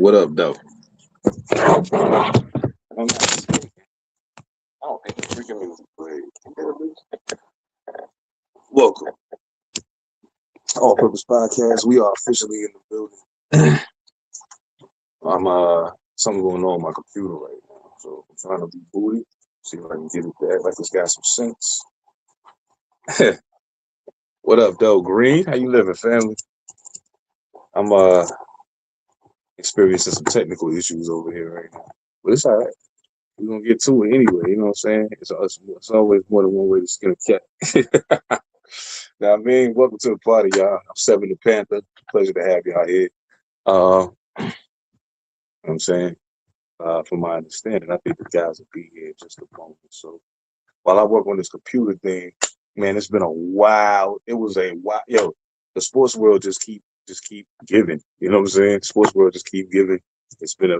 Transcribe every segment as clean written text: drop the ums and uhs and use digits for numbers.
What up, though? I'm not mistaken. I don't think the freaking music played. Welcome, All Purpose Podcast. We are officially in the building. I'm something going on with my computer right now, so I'm trying to reboot it. See if I can get it to act like it's got some sense. What up, though? Green? How you living, family? I'm experiencing some technical issues over here right now, but it's all right. We're gonna get to it anyway. You know what I'm saying? It's always more than one way to skin a cat. Now, I mean, welcome to the party, y'all. I'm Seven Da Pantha. Pleasure to have y'all here. You know what I'm saying? From my understanding, I think the guys will be here in just a moment. So while I work on this computer thing, man, it's been a while. It was a while. Yo, the sports world just keep giving. You know what I'm saying? Sports world just keep giving. It's been a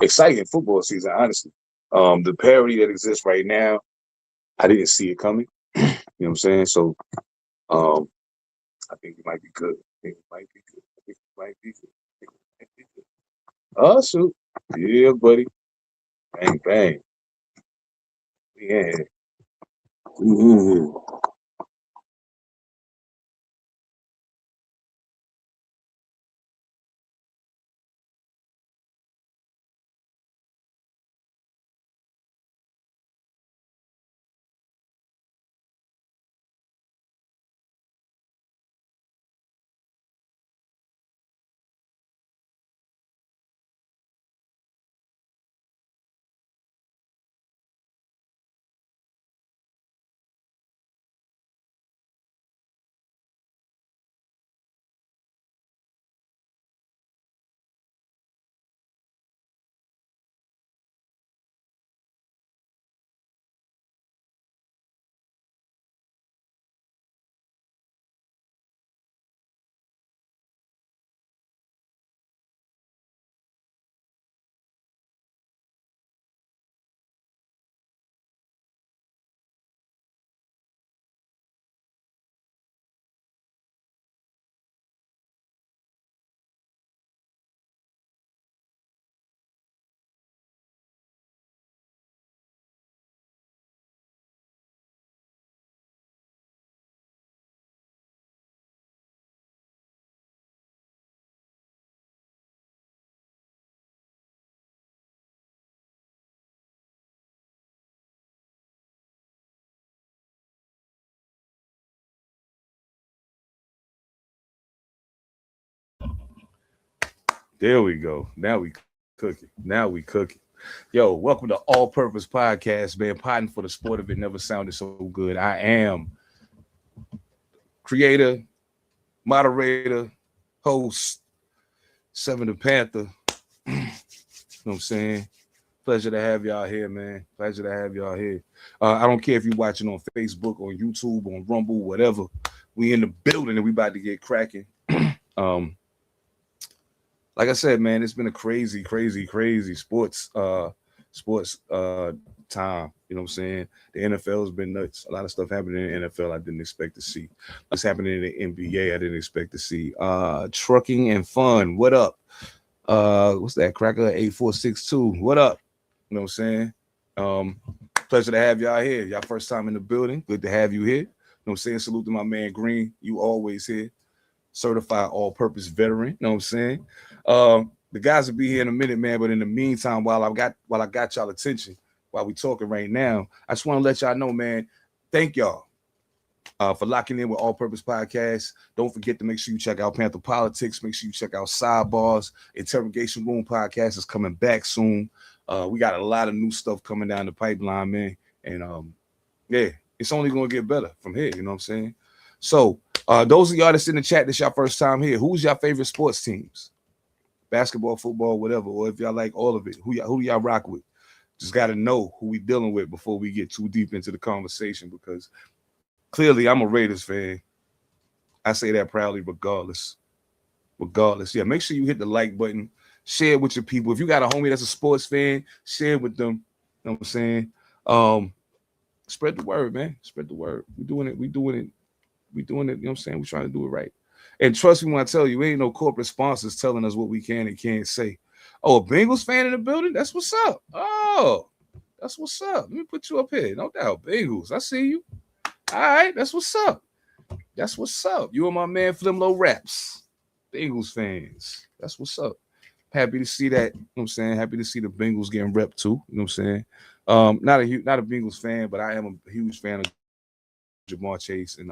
exciting football season, honestly. The parity that exists right now, I didn't see it coming. You know what I'm saying? So um, I think it might be good. I think it might be good. I think it might be good. I think it might be good. Oh, shoot. Yeah, buddy. Bang, bang. Yeah. Mm-hmm. There we go. Now we cooking. Now we cooking. Yo, welcome to All Purpose Podcast, man. Potting for the sport of it never sounded so good. I am creator, moderator, host, Seven Da Pantha. You know what I'm saying? Pleasure to have y'all here, man. Pleasure to have y'all here. I don't care if you're watching on Facebook, on YouTube, on Rumble, whatever. We in the building and we about to get cracking. um, like I said, man, it's been a crazy sports time. You know what I'm saying? The NFL has been nuts. A lot of stuff happening in the NFL I didn't expect to see. What's happening in the NBA I didn't expect to see. Trucking and fun. What up? What's that? Cracker 8462. What up? You know what I'm saying? Um, Pleasure to have y'all here. Y'all first time in the building. Good to have you here. You know what I'm saying? Salute to my man Green. You always here. Certified all-purpose veteran. You know what I'm saying? The guys will be here in a minute, man. But in the meantime, while I got y'all attention, while we talking right now, I just want to let y'all know, man. Thank y'all for locking in with All Purpose Podcast. Don't forget to make sure you check out Panther Politics. Make sure you check out Sidebars. Interrogation Room Podcast is coming back soon. We got a lot of new stuff coming down the pipeline, man. And yeah, it's only going to get better from here. You know what I'm saying? So those of y'all that's in the chat, this y'all first time here. Who's your favorite sports teams? Basketball, football, whatever. Or if y'all like all of it, who do y'all rock with? Just got to know who we dealing with before we get too deep into the conversation, because clearly I'm a Raiders fan. I say that proudly regardless. Regardless. Yeah, make sure you hit the like button. Share it with your people. If you got a homie that's a sports fan, share it with them. You know what I'm saying? Spread the word, man. Spread the word. We doing it. You know what I'm saying? We're trying to do it right. And trust me when I tell you, ain't no corporate sponsors telling us what we can and can't say. Oh, a Bengals fan in the building? That's what's up. Oh, that's what's up. Let me put you up here. No doubt. Bengals. I see you. All right. That's what's up. That's what's up. You and my man Flimlo Raps. Bengals fans. That's what's up. Happy to see that. You know what I'm saying? Happy to see the Bengals getting rep too. You know what I'm saying? Not a Bengals fan, but I am a huge fan of Jamar Chase and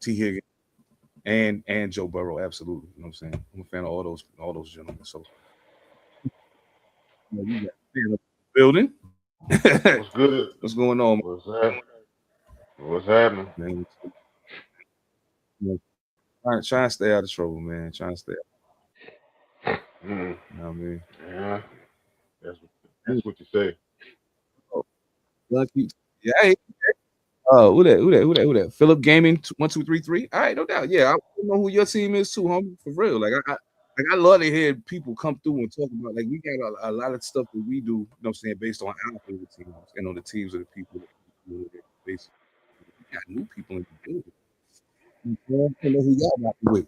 T. Higgins and Joe Burrow. Absolutely. You know what I'm saying? I'm a fan of all those gentlemen. So you got a fan of the building. What's good? What's going on, What's that? What's happening? man? Trying to stay out of trouble, man. Trying to stay out. Mm, You know what I mean? yeah, that's that's what you say. Oh, lucky. Yeah, hey, oh, who that? Philip Gaming 1233. All right, no doubt. Yeah, I know who your team is too, homie. For real. I love to hear people come through and talk about like we got a lot of stuff that we do, you know what I'm saying, based on our favorite teams and on the teams of the people that we do it. Basically. We got new people in the building. You know, I don't know who y'all got with.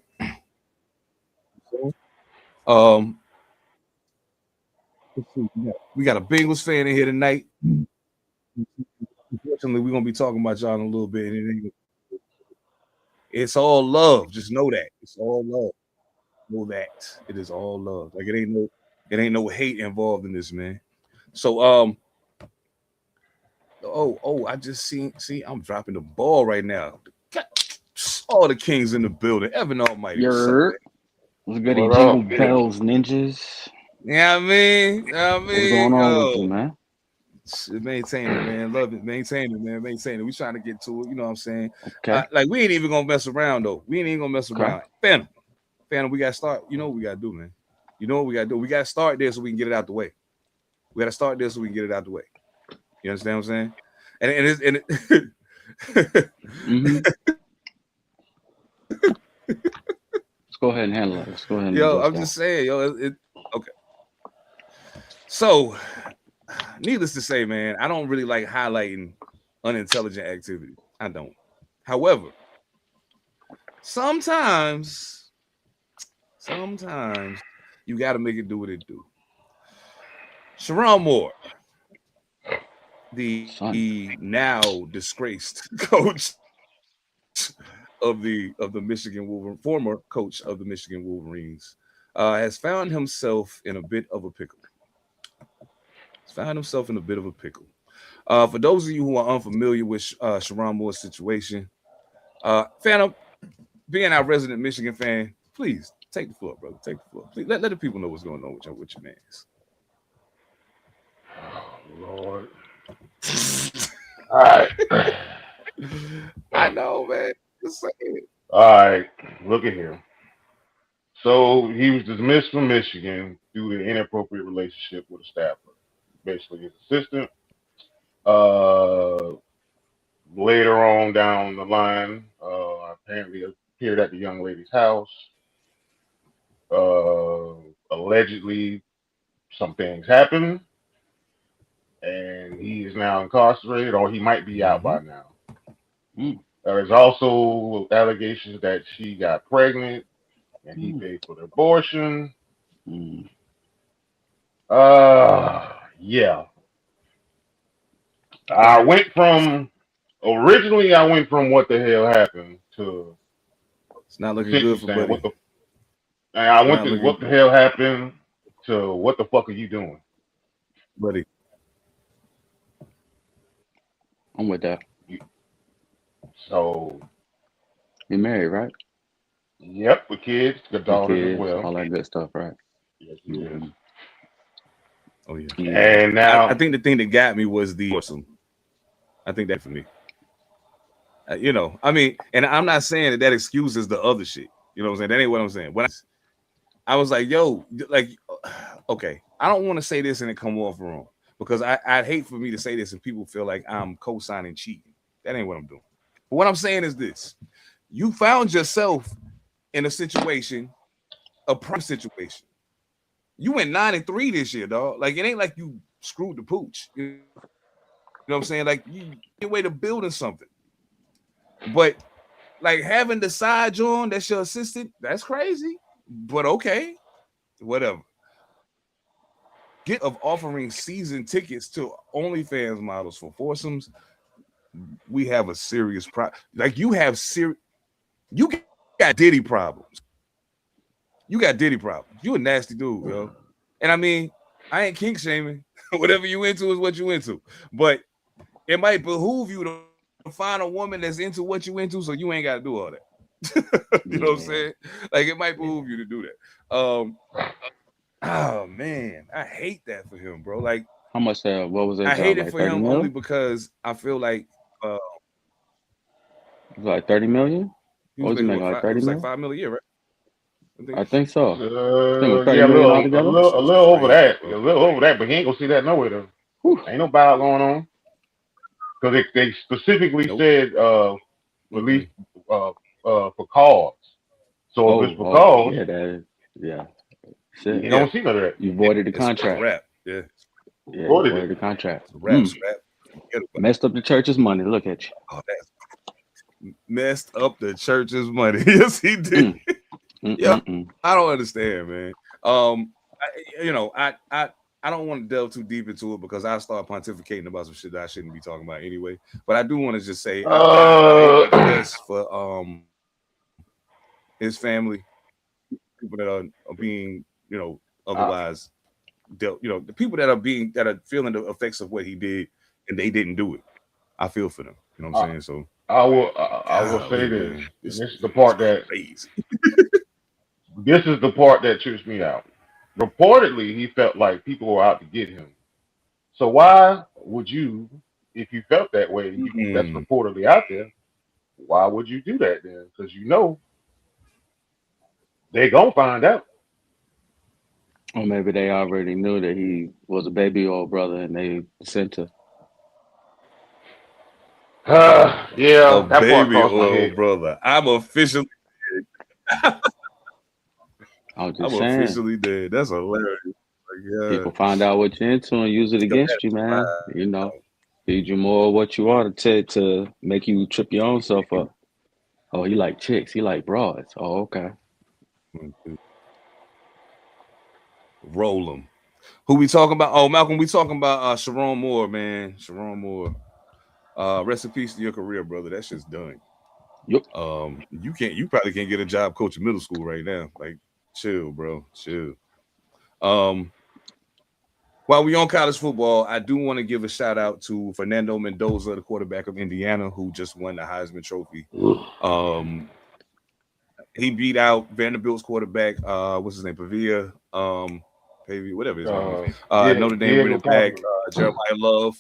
So, let's see. We got a Bengals fan in here tonight. Unfortunately, we're gonna be talking about y'all in a little bit, and it's all love. Just know that it's all love. Know that it is all love. Like it ain't no hate involved in this, man. So I just see I'm dropping the ball right now. All the kings in the building. Evan Almighty, what's up, Your man? what's goody What jingle up? bells ninjas? Yeah, I mean, What's going on with you, yo, man? maintain it, man. Love it, maintain it, man. Maintain it. We trying to get to it. You know what I'm saying? Okay, Like we ain't even gonna mess around though. We ain't even gonna mess okay. around. Phantom, we gotta start. You know what we gotta do, man. You know what we gotta do. We gotta start there so we can get it out the way. We gotta start there so we can get it out the way. You understand what I'm saying? And Mm-hmm. Let's go ahead and handle it. Let's go ahead and yo, address I'm that. just saying, okay. So, needless to say, man, I don't really like highlighting unintelligent activity. I don't. However, sometimes, sometimes you got to make it do what it do. Sharon Moore, Son. the now disgraced coach of the Michigan Wolverine, former coach of the Michigan Wolverines, has found himself in a bit of a pickle. He's found himself in a bit of a pickle. For those of you who are unfamiliar with Sharon Moore's situation, Phantom, being our resident Michigan fan, please take the floor, brother. Take the floor. Please let the people know what's going on with your man's. Lord. All right. I know, man. Just saying. All right. Look at here. So he was dismissed from Michigan due to inappropriate relationship with a staffer, basically his assistant. Uh, Later on down the line, apparently appeared at the young lady's house. Uh, Allegedly, some things happened, and he is now incarcerated, or he might be out Mm-hmm. by now. Mm, There is also allegations that she got pregnant and he mm, paid for the abortion. mm. Yeah. I went from Originally I went from what the hell happened to It's not looking good essentially for saying Buddy. what the and I It's went not to looking what the hell happened to what the fuck are you doing? Buddy. I'm with that. You, so You married, right? yep, with kids, the With daughters as kids, well. all that good stuff, right? Yes, he is. Mm-hmm. Oh yeah. Yeah. And I now, think the thing that got me was the awesome. I think that for me. I mean, and I'm not saying that excuses the other shit. You know what I'm saying? That ain't what I'm saying. I was like, yo, like, okay, I don't want to say this and it come off wrong because I'd hate for me to say this and people feel like I'm co-signing cheating. That ain't what I'm doing. But what I'm saying is this: you found yourself in a situation, a prime situation. You went 9-3 this year, dog. Like it ain't like you screwed the pooch. You know what I'm saying? Like you your way to building something. But Like having the side joint that's your assistant, that's crazy. But okay, whatever. Get of offering season tickets to OnlyFans models for foursomes. We have a serious problem. Like you got Diddy problems. You got Diddy problems. You a nasty dude, yo. And I mean, I ain't kink shaming. Whatever you into is what you into. But it might behoove you to find a woman that's into what you into, so you ain't got to do all that. You know what I'm saying? Yeah. Like it might behoove you to do that. Oh man, I hate that for him, bro. Like How much that? What was that I hate job? it Like for 30 him only mil? because I feel like It was like 30 million? he What was was he making making? what Like five, it 30 was like mil? 5 million a year, right? I think I think so. I think it was 30 Yeah, million that a altogether. little, a shit was little over crazy, that, a bro. little over that, but he ain't gonna see that nowhere though. Whew. Ain't no buyout going on because they specifically Nope. said at Mm-mm. least for cause. So if it's for Oh, cause, yeah, that is, yeah. you Shit. Yeah, don't see none of that. You voided the it's a contract. wrap. Yeah, Yeah, you Voided it. voided the contract. it's a wrap. Mm. Scrap. Forget about Messed up the church's money. Look at you. it. Oh, that's messed up the church's money. Yes, he did. Mm. Yeah, Mm-mm-mm. I don't understand, man. I don't want to delve too deep into it because I start pontificating about some shit that I shouldn't be talking about anyway. But I do want to just say I hope what's Uh, best for his family, people that are being I, otherwise dealt, the people that are feeling the effects of what he did and they didn't do it. I feel for them. You know what I, I'm saying? So I will say golly, this, man, and this this is the dude is part that crazy. this is the part that trips me out. Reportedly, he felt like people were out to get him. So why would you, if you felt that way, and that's Mm, reportedly out there, why would you do that then? Because you know they gonna find out. Or maybe they already knew that he was a baby old brother and they sent to. a Yeah, that part baby crossed my oil head. brother. I was I'm just saying, officially dead. That's hilarious. Like, people find out what you're into and use it yeah, against you, that's man. wild. You know, feed you more of what you are to make you trip your own self up. Oh, he like chicks. He like broads. Oh, okay. Roll them. Who we talking about? Oh, Malcolm, we talking about Sharon Moore, man. Sharon Moore. Rest in peace to your career, brother. That shit's done. Yup. You probably can't get a job coaching middle school right now. Like, chill, bro. Chill. Um, while we on college football, I do want to give a shout out to Fernando Mendoza, the quarterback of Indiana, who just won the Heisman Trophy. Um, he beat out Vanderbilt's quarterback, what's his name, Pavia, whatever his name is. Notre Dame Diego running back, Pavia. Jeremiah Love,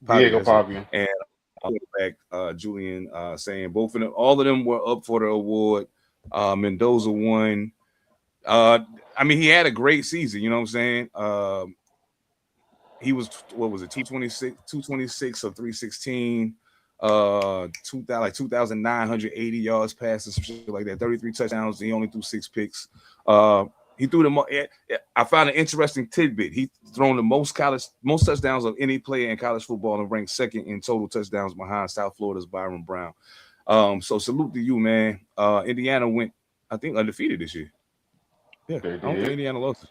Pavia, Diego that's it, Pavia. and quarterback Julian saying both of them, all of them were up for the award. Mendoza won. Uh, I mean, he had a great season. You know what I'm saying? He was what was it 226 or 316 2000 like 2,980 yards passing, some shit like that, 33 touchdowns. He only threw 6 picks. He threw the I found an interesting tidbit. He thrown the most touchdowns of any player in college football and ranked second in total touchdowns behind South Florida's Byron Brown. So salute to you, man. Indiana went, I think, undefeated this year. Yeah, They I don't think did. Indiana lost it.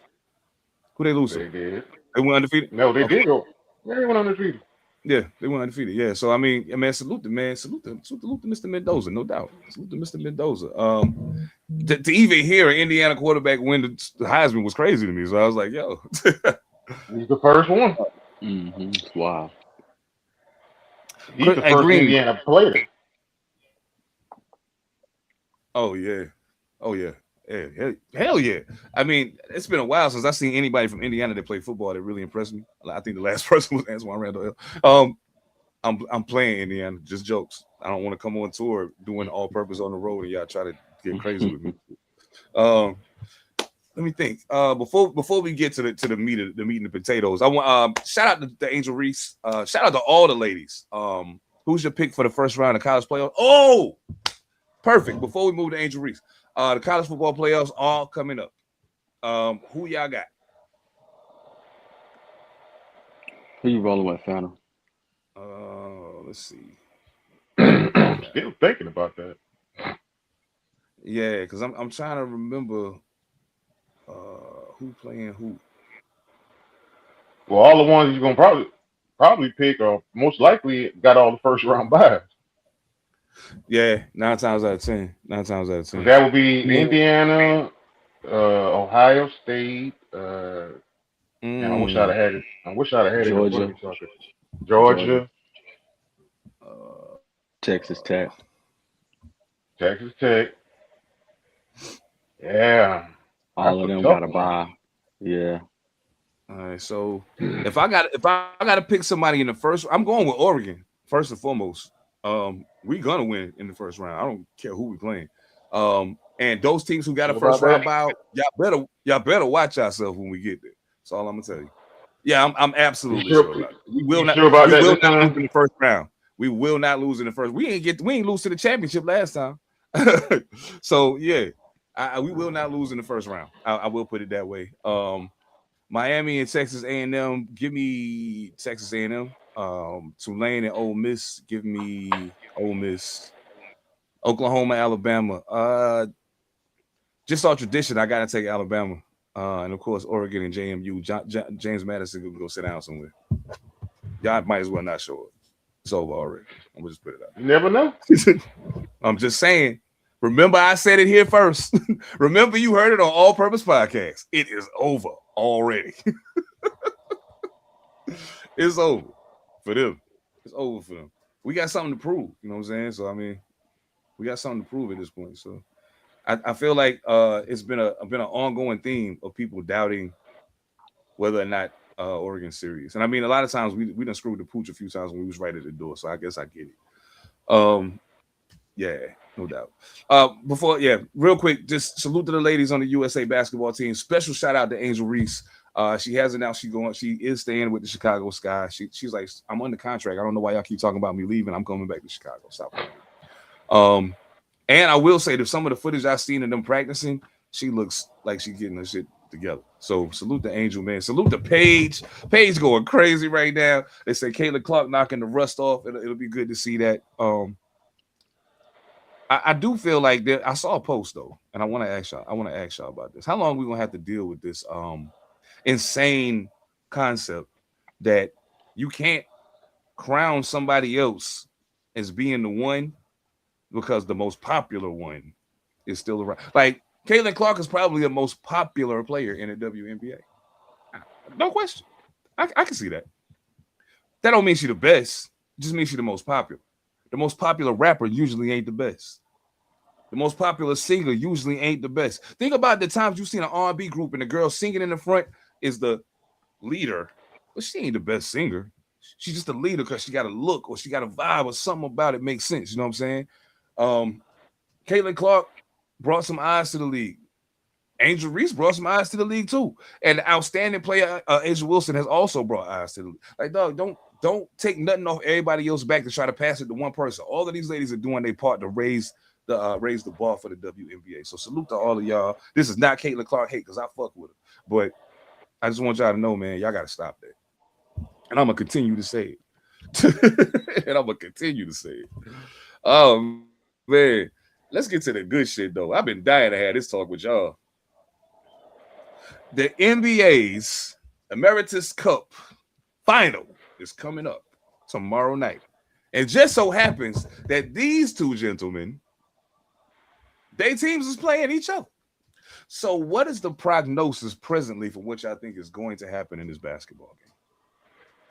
Who they lose to? They did. They went undefeated. No, they Okay. did go. Yeah, they went undefeated. Yeah, they went undefeated. Yeah, so I mean, yeah, man, salute to man, salute to Mr. Mendoza, no doubt. Salute to Mr. Mendoza. To even hear an Indiana quarterback win the Heisman was crazy to me. So I was like, yo, He's the first one. Mm-hmm. Wow. He's the hey first Green. Indiana player. Oh yeah, oh yeah, hell yeah. I mean, it's been a while since I've seen anybody from Indiana that played football that really impressed me. I think the last person was Antoine Randall. I'm playing Indiana, just jokes. I don't want to come on tour doing all purpose on the road and y'all try to get crazy with me. Um, let me think. Before we get to the meat of the meat and the potatoes, I want shout out to Angel Reese. Shout out to all the ladies. Who's your pick for the first round of college playoffs? Oh, perfect. Before we move to Angel Reese, the college football playoffs all coming up. Who y'all got? Who you rolling with, Phantom? Let's see. I'm still thinking about that. Yeah, because I'm trying to remember who playing who. Well, all the ones you're gonna probably pick are most likely got all the first round buys. Yeah, 9 times out of 10. 9 times out of 10. That would be Yeah. Indiana, Ohio State, and I wish I'd Mm, have had it. I wish I'd have had it in front of Georgia, me so I could. Georgia, Georgia, uh, Texas Tech. Texas Tech. Yeah, All that's of a them tough got a one. bye. Yeah. all right, so if I gotta pick somebody in the first, I'm going with Oregon first and foremost. We gonna win in the first round. I don't care who we playing. And those teams who got a What about first that? round bye, y'all better watch yourself when we get there. That's all I'm gonna tell you. Yeah, I'm You absolutely sure? sure about it. We will You not sure about we that will this not lose time? in the first round. We will not lose in the first. We ain't lose to the championship last time. So yeah, we will not lose in the first round. I will put it that way. Miami and Texas A&M. Give me Texas A&M. Tulane and Ole Miss. Give me Ole Miss. Oklahoma, Alabama. Just on tradition, I gotta take Alabama. And of course, Oregon and JMU. James Madison can go sit down somewhere. Y'all might as well not show up. It's over already. I'm gonna just put it You never know. out. I'm just saying. Remember, I said it here first. Remember, you heard it on All Purpose Podcast. It is over already. It's over for them. It's over for them. We got something to prove. You know what I'm saying? So I mean, we got something to prove at this point. So I feel like it's been an ongoing theme of people doubting whether or not Oregon's serious. And I mean, a lot of times we done screwed the pooch a few times when we was right at the door. So I guess I get it. Um, yeah, no doubt. Before, yeah, real quick, just salute to the ladies on the USA basketball team. Special shout out to Angel Reese. She has announced she is staying with the Chicago Sky. She's like, I'm under contract. I don't know why y'all keep talking about me leaving. I'm coming back to Chicago. Stop playing with me. And I will say that some of the footage I've seen of them practicing, she looks like she's getting her shit together. So salute the Angel, man. Salute the Paige. Paige going crazy right now. They say Caitlin Clark knocking the rust off. It'll be good to see that. I do feel like that. I saw a post though, and I want to ask y'all. I want to ask y'all about this. How long we gonna have to deal with this insane concept that you can't crown somebody else as being the one because the most popular one is still around. Like Caitlin Clark is probably the most popular player in the WNBA. No question. I can see that. That don't mean she's the best. It just means she's the most popular. The most popular rapper usually ain't the best. The most popular singer usually ain't the best. Think about the times you've seen an R&B group and the girl singing in the front is the leader, but she ain't the best singer. She's just a leader because she got a look or she got a vibe or something about it makes sense. You know what I'm saying? Um, Caitlin Clark brought some eyes to the league. Angel Reese brought some eyes to the league too. And the outstanding player, Angel Wilson, has also brought eyes to the league. Like, dog, don't take nothing off everybody else back to try to pass it to one person. All of these ladies are doing their part to raise the bar for the WNBA. So salute to all of y'all. This is not Caitlin Clark hate because I fuck with her, but I just want y'all to know, man, y'all got to stop that. And I'm gonna continue to say it. And I'm gonna continue to say it. Oh man, let's get to the good shit though. I've been dying to have this talk with y'all. The NBA's Emeritus Cup final is coming up tomorrow night. And just so happens that these two gentlemen, their teams is playing each other. So, what is the prognosis presently for what y'all think is going to happen in this basketball game?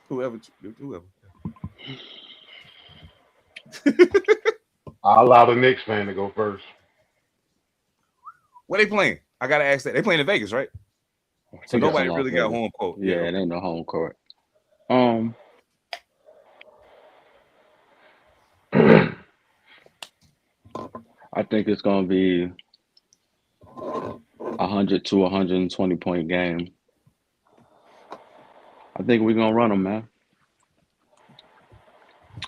Whoever. I'll allow the Knicks fan to go first. What they playing? I gotta ask that. They playing in Vegas, right? I So think it's in nobody Las really got Vegas. home court. Yeah, Yeah, it okay. ain't no home court. Um, I think it's gonna be 100 to 120 point game. I think we're gonna run them, man.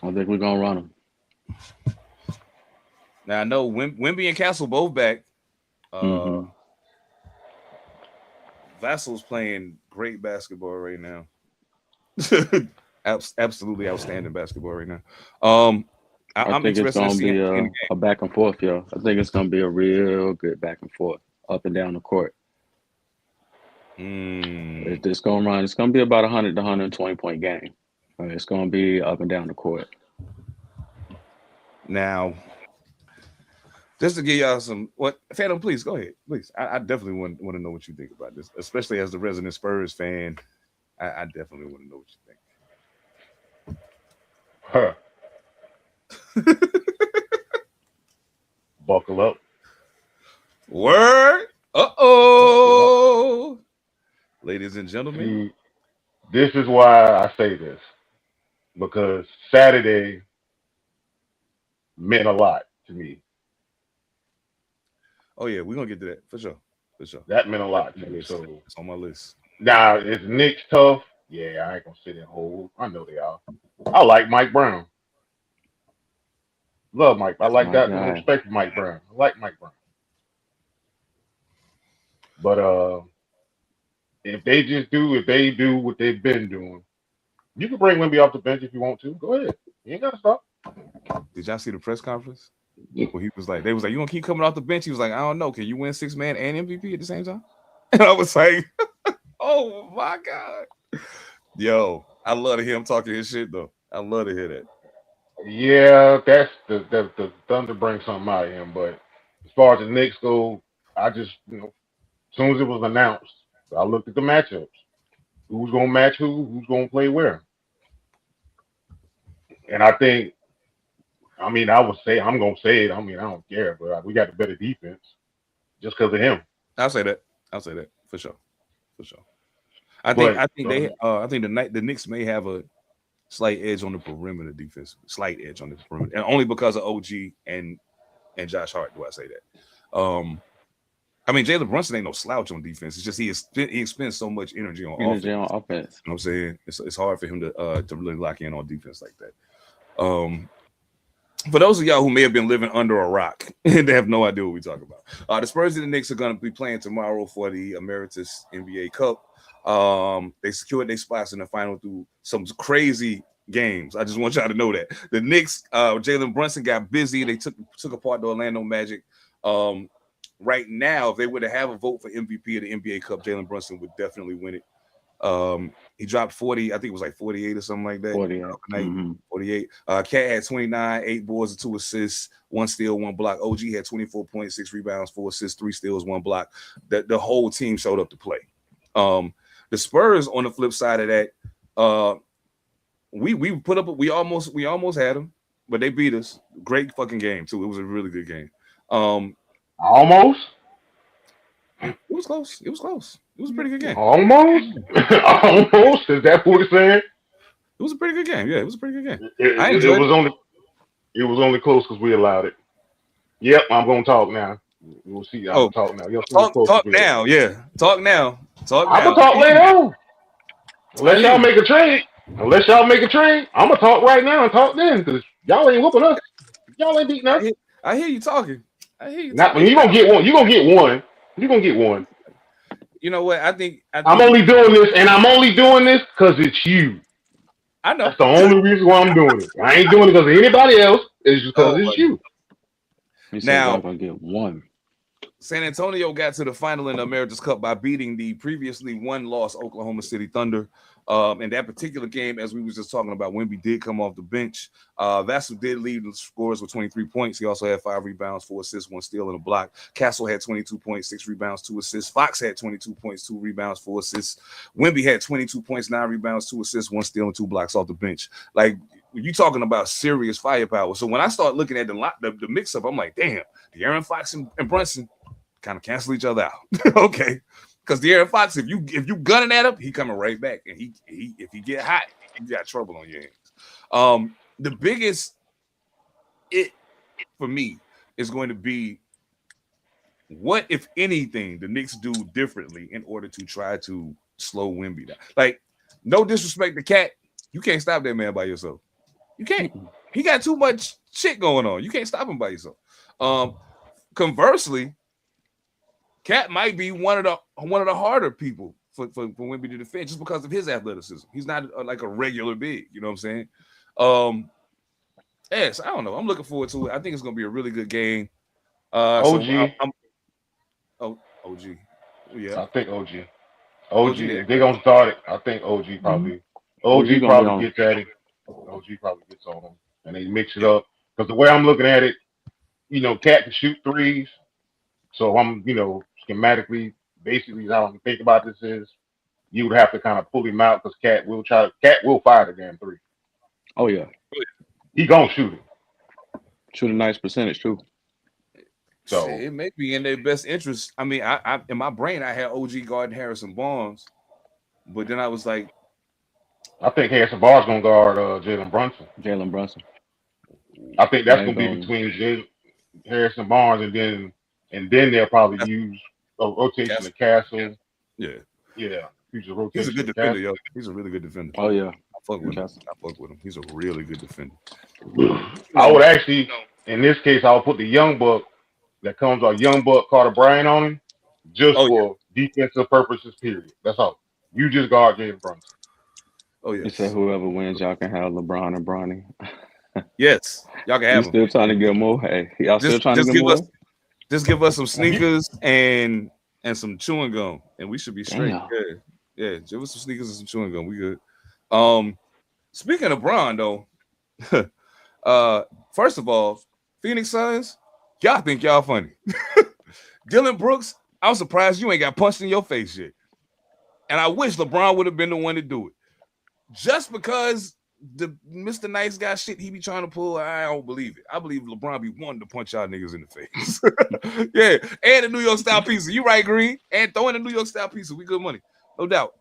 I think we're gonna run them. Now I know Wimby and Castle both back. Uh Mm-hmm. Vassal's playing great basketball right now. Absolutely outstanding basketball right now. I I'm think it's interested in gonna seeing be it in the a back and forth, yo. I think it's gonna be a real good back and forth up and down the court. game. It's gonna run. It's gonna be about 100 to 120 point game. It's gonna be up and down the court. Now, just to give y'all some what Phantom, please go ahead. Please. I definitely want to know what you think about this, especially as the resident Spurs fan. I definitely want to know what Huh. you think. Buckle up. Word. Buckle up. Uh-oh. Ladies and gentlemen. See, this is why I say this. Because Saturday meant a lot to me. Oh yeah, we're gonna get to that for sure. For sure. That meant a That's lot on to my me. list. So It's on my list. now is Knicks tough? Yeah, I ain't gonna sit and hold. I know they are. I like Mike Brown. Love Mike. I That's like my that. No guy. respect for Mike Brown. I like Mike Brown. But if they do what they've been doing, you can bring Wimby off the bench if you want to. Go ahead. You ain't gotta stop. Did y'all see the press conference? Where he was like, they was like, you gonna keep coming off the bench? He was like, I don't know. Can you win 6-man and MVP at the same time? And I was like, oh my God. Yo, I love to hear him talking his shit though. I love to hear that. Yeah, that's the Thunder brings something out of him. But as far as the Knicks go, I just as soon as it was announced, I looked at the matchups. Who's gonna match who? Who's gonna play where? And I think, I mean, I'm gonna say it. I mean, I don't care, but we got the better defense just because of him. I'll say that. I'll say that for sure. For sure. I think But I think they I think the Knicks may have a slight edge on the perimeter defense. Slight edge on the perimeter. And only because of OG and Josh Hart do I say that. I mean Jalen Brunson ain't no slouch on defense. It's just he expends so much energy on offense. Energy on offense. You know what I'm saying? It's hard for him to really lock in on defense like that. For those of y'all who may have been living under a rock and they have no idea what we talk about, the Spurs and the Knicks are going to be playing tomorrow for the Emeritus NBA Cup. They secured their spots in the final through some crazy games. I just want y'all to know that the Knicks, Jalen Brunson got busy. They took apart the Orlando Magic. Right now, if they were to have a vote for MVP of the NBA Cup, Jalen Brunson would definitely win it. He dropped 40, I think it was like 48 or something like that. 48. 48. Cat had 29, 8 boards and 2 assists, 1 steal, 1 block. OG had 24.6 rebounds, 4 assists, 3 steals, 1 block. The whole team showed up to play. The Spurs on the flip side of that, we put up we almost had them, but they beat us. Great fucking game too. It was a really good game. almost, It was close. It was close. It was a pretty good game. almost, almost. Is that what it's saying? It was a pretty good game. Yeah, it was a pretty good game. I It enjoyed was it. only close because we allowed it. Yep, I'm gonna talk now. We'll see. I'm Oh, gonna talk now. Yes, it was close talk because we allowed now. Yeah, talk now. Talk I'm now. gonna talk later on. I Unless hear y'all you. make a trade. I'm gonna talk right now and talk then because y'all ain't whooping us. Y'all ain't beating I us. hear, I hear you talking. I hear you Not talking. when you gonna get one. You gonna get one. You gonna get one. You know what? I I'm think only doing this, and I'm only doing this because it's you. I know. That's the only reason why I'm doing it. I ain't doing it because of anybody else. It's because Oh it's my you. God. He said y'all Now gonna get one. San Antonio got to the final in the America's Cup by beating the previously one-loss Oklahoma City Thunder. In that particular game, as we was just talking about, Wemby did come off the bench. Vassell did lead the scores with 23 points. He also had 5 rebounds, 4 assists, 1 steal, and a block. Castle had 22 points, 6 rebounds, 2 assists. Fox had 22 points, 2 rebounds, 4 assists. Wemby had 22 points, 9 rebounds, 2 assists, 1 steal, and 2 blocks off the bench. Like, you talking about serious firepower. So when I start looking at the mix-up, I'm like, damn, De'Aaron Fox and Brunson kind of cancel each other out. Okay. Because De'Aaron Fox, if you gunning at him, he coming right back. And he if he get hot, you got trouble on your hands. The biggest it for me is going to be what, if anything, the Knicks do differently in order to try to slow Wemby down. Like, no disrespect to Cat, you can't stop that man by yourself. You can't. He got too much shit going on. You can't stop him by yourself. Conversely, Cat might be one of the harder people for Wemby to defend just because of his athleticism. He's not like a regular big, you know what I'm saying? Yes, I don't know. I'm looking forward to it. I think it's gonna be a really good game. So OG. I'm OG. Yeah, I think OG. OG. OG. If they're gonna start it, I think OG Mhm. probably. OG OG gonna be probably on. gets at it. OG probably gets on them, and they mix it Yeah, up. Because the way I'm looking at it, Cat can shoot threes. So I'm, schematically, basically how I'm thinking about this is you would have to kind of pull him out because Cat will fire the damn three. Oh yeah, He gonna shoot it. shoot a nice percentage too. shit, So it may be in their best interest. I mean, I in my brain I had OG guarding Harrison Barnes, but then I was like, I think Harrison Barnes gonna guard Jalen Brunson. Jalen Brunson. I think that's Yeah, he gonna be going. between Harrison Barnes and then they'll probably that's use a rotation Castle. of Castle. Yeah, Yeah, use a he's a rotation good of defender, Castle. yo. He's a really good defender. Oh yeah, I fuck with him. Castle. I fuck with him. He's a really good defender. I would actually, in this case, I would put the young buck that comes our young buck Carter Bryant on him just Oh yeah. for defensive purposes. Period. That's all. You just guard Jalen Brunson. Oh He said yes. whoever wins, y'all can have LeBron and Bronny. Yes. Y'all can You have him. still trying to get more? Hey, y'all still Just trying to just get give us more? some sneakers and some chewing gum, and we should be straight. Damn. Yeah. Yeah. Give us some sneakers and some chewing gum. We good. Um, speaking of Bron though, first of all, Phoenix Suns, y'all think y'all funny. Dylan Brooks, I'm surprised you ain't got punched in your face yet. And I wish LeBron would have been the one to do it. Just because the Mr. Nice Guy shit he be trying to pull, I don't believe it. I believe LeBron be wanting to punch y'all niggas in the face. Yeah, and the New York style pizza. You right, Green? And throwing the New York style pizza. We good money, no doubt.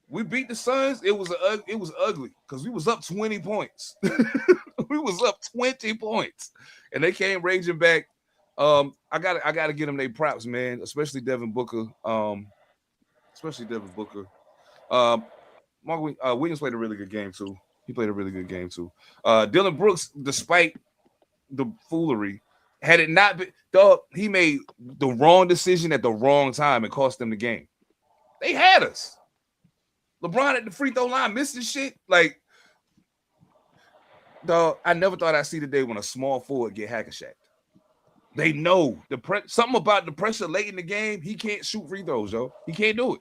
We beat the Suns. It was ugly because we was up 20 points. We was up 20 points, and they came raging back. I gotta get them their props, man. Especially Devin Booker. Mark Williams played a really good game too. He played a really good game too. Dylan Brooks, despite the foolery, had it not been, dog, he made the wrong decision at the wrong time and cost them the game. They had us. LeBron at the free throw line missing shit. Like, dog, I never thought I'd see the day when a small forward get hacker-shacked. They know something about the pressure late in the game. He can't shoot free throws, yo. He can't do it.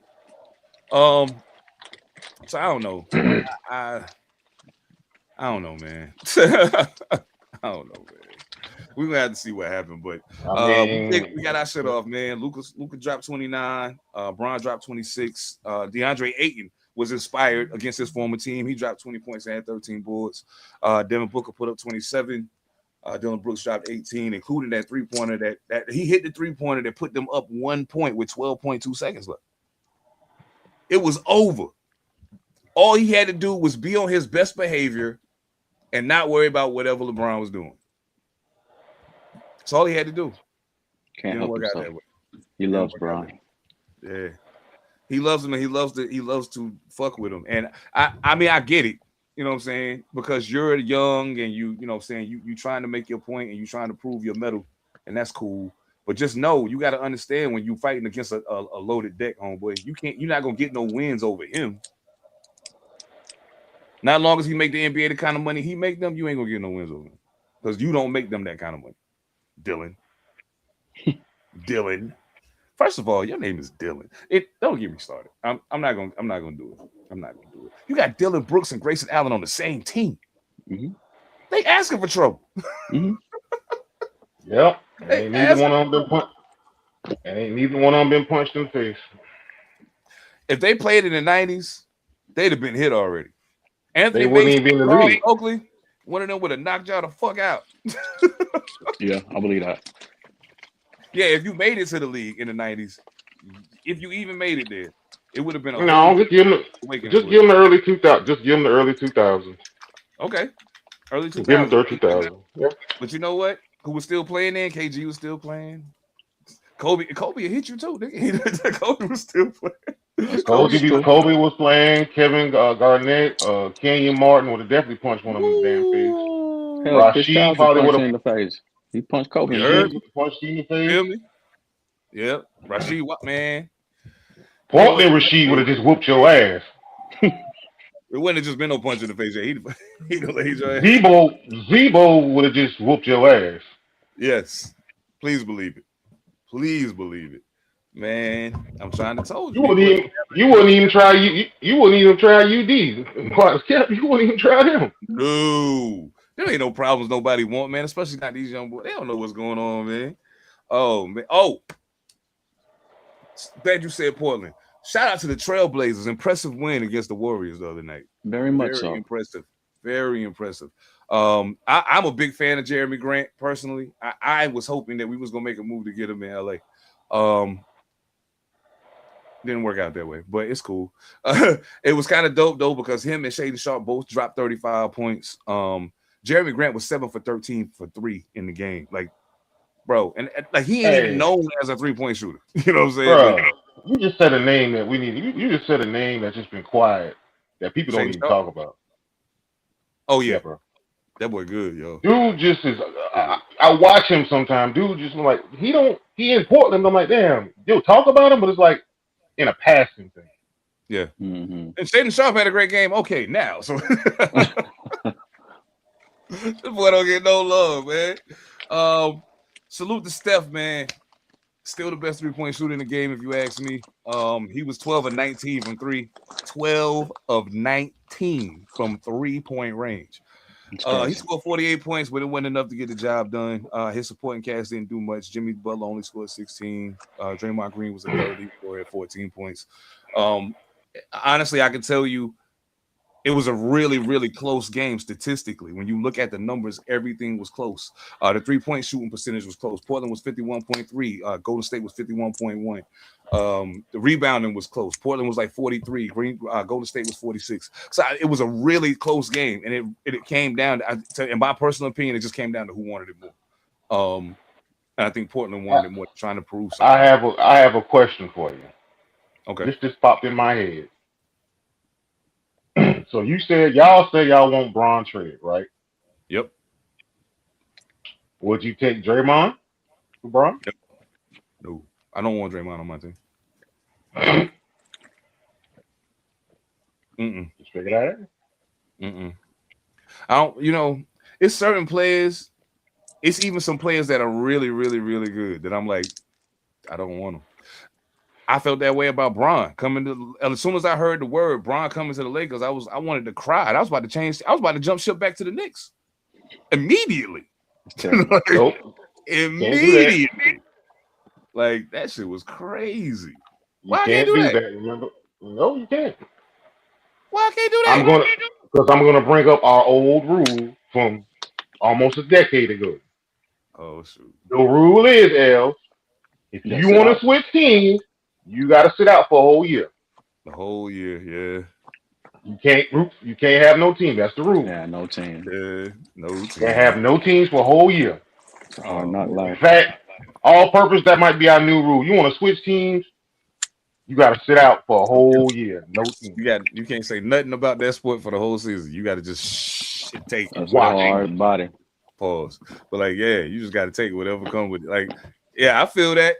So I don't know. I don't know, man. I don't know, man. We're gonna have to see what happened, but we got our shit off, man. Luka dropped 29, Bron dropped 26. DeAndre Ayton was inspired against his former team. He dropped 20 points and had 13 boards. Devin Booker put up 27. Dylan Brooks dropped 18, including that three-pointer that he hit the three-pointer that put them up 1 point with 12.2 seconds left. It was over. All he had to do was be on his best behavior and not worry about whatever LeBron was doing. That's all he had to do. Can't help himself. He loves Bron. Yeah. He loves him and he loves to fuck with him. And I mean, I get it. You know what I'm saying? Because you're young and you know what I'm saying, you trying to make your point and you trying to prove your mettle, and that's cool. But just know you got to understand when you're fighting against a loaded deck, homeboy, you're not gonna get no wins over him. Not as long as he make the NBA the kind of money he make them, you ain't gonna get no wins over him. Because you don't make them that kind of money. Dylan. Dylan. First of all, your name is Dylan. Don't get me started. I'm not gonna do it. I'm not gonna do it. You got Dylan Brooks and Grayson Allen on the same team. Mm-hmm. They asking for trouble. Mm-hmm. Yep. Ain't neither one of them been punched in the face. If they played in the 90s, they'd have been hit already. Anthony They wouldn't even be in the league. Oakley, one of them would have knocked y'all the fuck out. Yeah, I believe that. Yeah, if you made it to the league in the 90s, if you even made it there, it would have been a just give them the early 2000s. Just give them the early 2000s. Okay. Early 2000s. Give them the 2000s. Yeah. But you know what? Who was still playing then? KG was still playing. Kobe hit you too. Kobe was still playing. Kobe was playing. Kevin Garnett, Kenyon Martin would have definitely punched one of them in the damn face. Hell, Rasheed probably would have in the face. He punched Kobe. Punched in the face. Feel me? Yep. Rasheed, what man? Portland Rasheed would have just whooped your ass. It wouldn't have just been no punch in the face. Yeah, he laid your ass. Zebo would have just whooped your ass. Yes. Please believe it. Please believe it. Man, I'm trying to told You you. He wouldn't put even you wouldn't even try you wouldn't even try UD. You wouldn't even try him. no. There ain't no problems nobody want, man. Especially not these young boys. They don't know what's going on, man. Oh man. Oh, glad you said Portland. Shout out to the Trailblazers. Impressive win against the Warriors the other night. Very much Very so. impressive. Very impressive. I'm a big fan of Jeremy Grant personally. I was hoping that we was gonna make a move to get him in LA. Didn't work out that way, but it's cool. It was kind of dope though because him and Shaden Sharp both dropped 35 points. Jeremy Grant was 7 for 13 for 3 in the game. Like, bro, and like he ain't even known as a 3-point shooter. You know what I'm saying? Bro, Like, you just said a name that we need. You just said a name that's just been quiet that people don't Shaden even Sharp. talk about. Oh yeah, Yeah, bro. that boy good, yo. Dude just is. I watch him sometimes. Dude just like he in Portland. I'm like, damn, yo, talk about him, but it's like in a passing thing. Yeah. Mm-hmm. And Shaden Sharp had a great game. Okay, now so this boy don't get no love, man. Salute to Steph, man. Still the best 3-point shooter in the game, if you ask me. He was 12 of 19 from 3. 12 of 19 from 3-point range. He scored 48 points, but it wasn't enough to get the job done. His supporting cast didn't do much. Jimmy Butler only scored 16. Draymond Green was a third. He scored 14 points. Honestly, I can tell you it was a really, really close game statistically. When you look at the numbers, everything was close. The 3-point shooting percentage was close. Portland was 51.3. Golden State was 51.1. The rebounding was close. Portland was like 43. Golden State was 46. So it was a really close game, and it came down to, in my personal opinion, it just came down to who wanted it more. And I think Portland wanted it more, trying to prove something. I have a question for you. Okay. This just popped in my head. So y'all say y'all want Braun trade, right? Yep. Would you take Draymond for Braun? Yep. No, I don't want Draymond on my team. Just figure that out. I don't. You know, it's certain players. It's even some players that are really, really, really good that I'm like, I don't want them. I felt that way about Bron coming to. As soon as I heard the word Bron coming to the Lakers, I wanted to cry. I was about to change. I was about to jump ship back to the Knicks immediately. Like, Nope. Immediately. Like that shit was crazy. You can't do that. Remember? No, you can't. Why I can't do that? I'm gonna bring up our old rule from almost a decade ago. Oh shoot. The rule is, L, if you want to switch teams, you got to sit out for a whole year. The whole year, yeah. You can't have no team. That's the rule. Yeah, no team. Yeah, no team. Can't have no teams for a whole year. Not life. In fact, all purpose, that might be our new rule. You want to switch teams, you got to sit out for a whole year. No team. You can't say nothing about that sport for the whole season. You got to just take it. Hard body. Pause. But like, yeah, you just got to take whatever comes with it. Like, yeah, I feel that.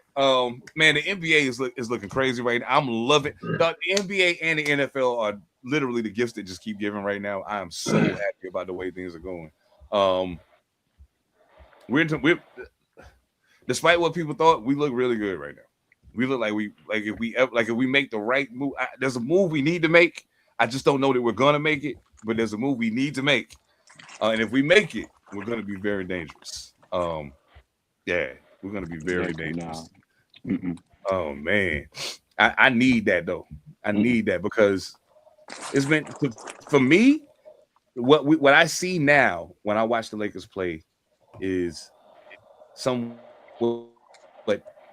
Man, the NBA is looking crazy right now. I'm loving the NBA and the NFL are literally the gifts that just keep giving right now. I am so happy about the way things are going. We're despite what people thought, we look really good right now. We look like if we make the right move. There's a move we need to make. I just don't know that we're gonna make it, but there's a move we need to make, and if we make it, we're gonna be very dangerous. Yeah, we're gonna be very dangerous. Oh man, I need that though. I need that because it's been for me. What I see now when I watch the Lakers play is somewhat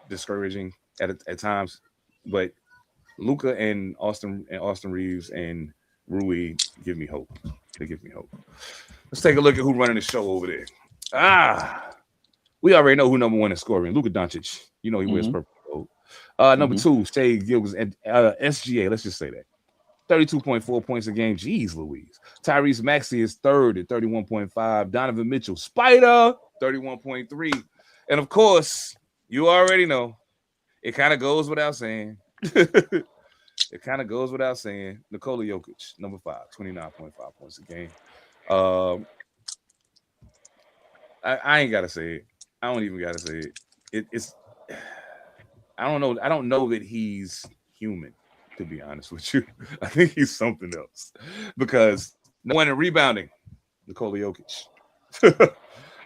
discouraging at times, but Luka and Austin Reeves and Rui give me hope. They give me hope. Let's take a look at who's running the show over there. We already know who number one is scoring. Luka Doncic. You know he wears purple gold. Number two, Shai Gilgeous and SGA. Let's just say that 32.4 points a game. Jeez Louise. Tyrese Maxey is third at 31.5. Donovan Mitchell, Spider, 31.3. And of course, you already know, it kind of goes without saying. it kind of goes without saying. Nikola Jokic, number 5, 29.5 points a game. Um, I ain't gotta say it. I don't even gotta say it. It's I don't know. I don't know that he's human, to be honest with you. I think he's something else because no one in rebounding, Nikola Jokic.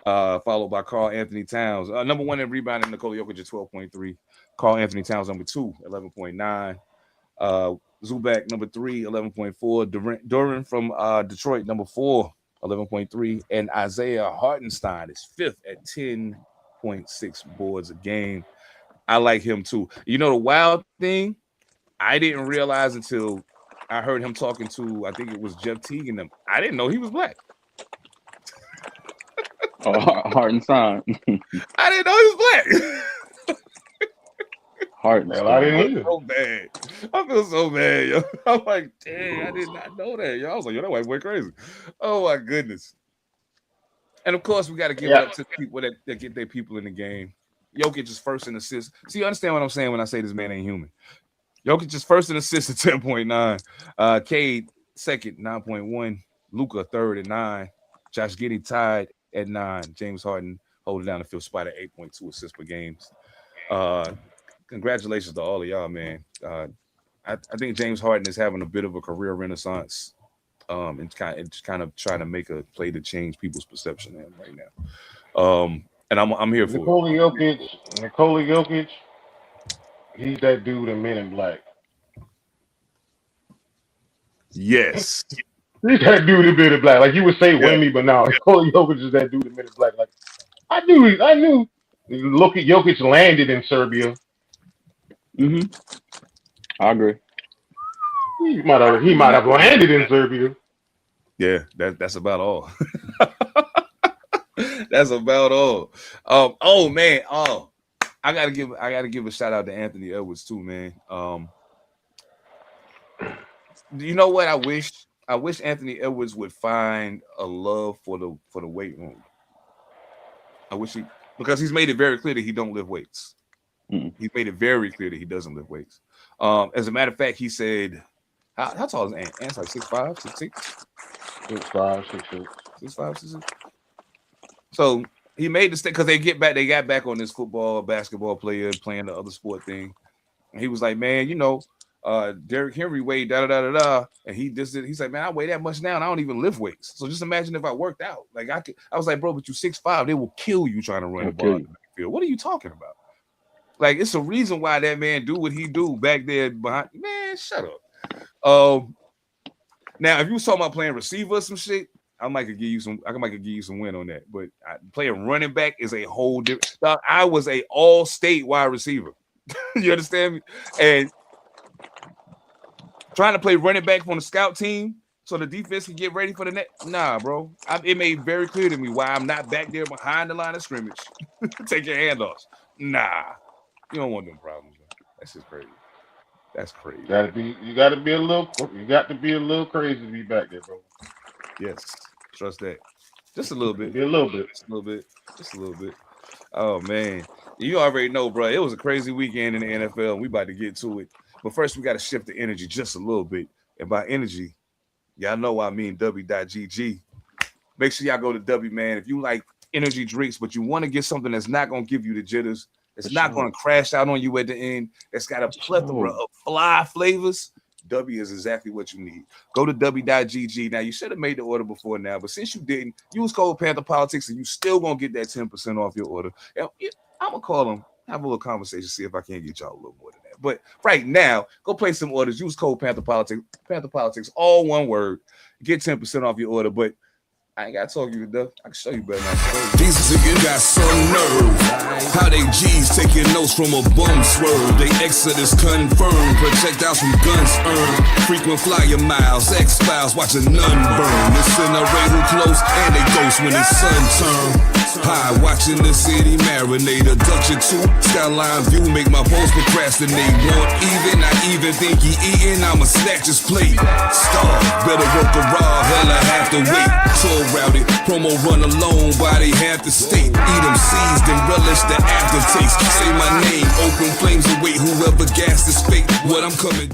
Followed by Karl Anthony Towns. Number 1 in rebounding, Nikola Jokic at 12.3. Karl Anthony Towns, number 2, 11.9. Zubac, number 3, 11.4. Duran from Detroit, number 4, 11.3. And Isaiah Hartenstein is 5th at 10.6 boards a game. I like him too. You know, the wild thing, I didn't realize until I heard him talking to, I think it was Jeff Teague and them. I didn't know he was black. Oh, Hartenstein. I didn't know he was black. Hartenstein. I didn't I either. feel so bad. I feel so bad, yo. I'm like, dang, I did not know that, yo. I was like, yo, that white boy crazy. Oh my goodness. And of course, we got to give it up to people that get their people in the game. Jokic is first in assists. See, you understand what I'm saying when I say this man ain't human. Jokic is first in assists at 10.9. Cade second, 9.1. Luka third at 9. Josh Giddey tied at 9. James Harden holding down the fifth spot at 8.2 assists per game. Congratulations to all of y'all, man. I think James Harden is having a bit of a career renaissance. And kind of trying to make a play to change people's perception of him right now. And I'm here for it. Nikola Jokic, he's that dude in Men in Black. Yes. He's that dude in Men in Black. Like you would say Wemmy, but now Nikola Jokic is that dude in Men in Black. Like I knew. Look at Jokic landed in Serbia. Mm-hmm. I agree. He might have landed in Serbia. Yeah, that's about all. That's about all. Oh man, I gotta give a shout out to Anthony Edwards too, man. You know what? I wish Anthony Edwards would find a love for the weight room. I wish because he's made it very clear that he don't lift weights. Mm-hmm. He's made it very clear that he doesn't lift weights. As a matter of fact, he said, how tall is Ant? Ant's like 6'5", 6'6". 6'5", 6'6". 6'5", 6'6". So he made the step because they got back on this basketball player playing the other sport thing. And he was like, man, you know, Derrick Henry weighed da. And he's like, man, I weigh that much now and I don't even lift weights. So just imagine if I worked out. Like I was like, bro, but you 6'5", they will kill you trying to run the ball in the backfield. What are you talking about? Like, it's a reason why that man do what he do back there behind. Man, shut up. Now, if you was talking about playing receiver or some shit, I might could give you some win on that. But playing running back is a whole different. I was a all-state wide receiver. You understand me? And trying to play running back on the scout team so the defense can get ready for the next. Nah, bro. It made very clear to me why I'm not back there behind the line of scrimmage. Take your handoffs. Nah. You don't want them problems, man. That's just crazy. That's crazy. You got to be a little crazy to be back there, bro. Yes, trust that. Just a little bit. Be a little bit. Just a little bit. Oh man, you already know, bro. It was a crazy weekend in the NFL. And we about to get to it, but first we got to shift the energy just a little bit. And by energy, y'all know what I mean. W.GG. Make sure y'all go to W, man. If you like energy drinks, but you want to get something that's not gonna give you the jitters. It's not going to crash out on you at the end. It's got a plethora of fly flavors. W is exactly what you need. Go to W.GG. Now, you should have made the order before now, but since you didn't, use code Panther Politics, and you still going to get that 10% off your order. And I'm going to call them, have a little conversation, see if I can't get y'all a little more than that. But right now, go place some orders. Use code Panther Politics, all one word. Get 10% off your order, but I ain't got to talk to you, Duff. I can show you better now. These niggas got some nerve. How they G's taking notes from a bum swerve. They exodus confirmed. Projectiles from guns earned. Frequent flyer miles. X-Files watching none burn. Incinerate who close and they ghost when the sun turn. High watching the city marinate. A Dutch or two. Skyline view make my post procrastinate. Want even, I even think he eating. I'ma snatch his plate. Starve, better work a raw. Hell, I have to wait. So routed, promo run alone, body half the state. Eat them seeds, then relish the aftertaste. Say my name, open flames await whoever gas is fake. What I'm coming.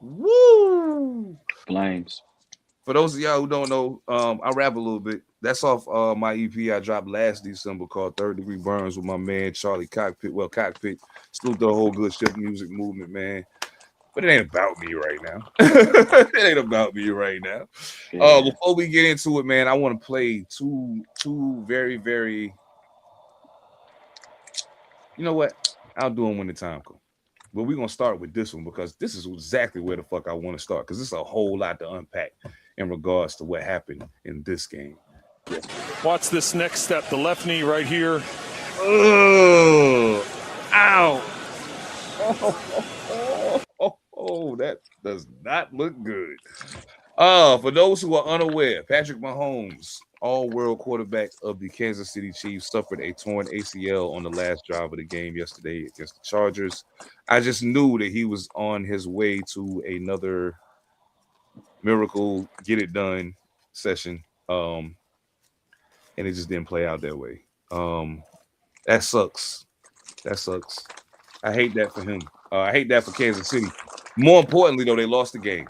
Woo! Flames. For those of y'all who don't know, I rap a little bit. That's off my EP I dropped last December called Third Degree Burns with my man Charlie Cockpit. Well, Cockpit, salute the whole good ship music movement, man. But it ain't about me right now. It ain't about me right now. Yeah. Before we get into it, man, I want to play two very, very. You know what? I'll do them when the time comes. But we're gonna start with this one because this is exactly where the fuck I want to start because it's a whole lot to unpack in regards to what happened in this game. Yes. Watch this next step. The left knee right here. Oh, ow. Oh, that does not look good. For those who are unaware, Patrick Mahomes, all-world quarterback of the Kansas City Chiefs, suffered a torn ACL on the last drive of the game yesterday against the Chargers. I just knew that he was on his way to another miracle, get it done session. And it just didn't play out that way. That sucks. That sucks. I hate that for him. I hate that for Kansas City. More importantly, though, they lost the game.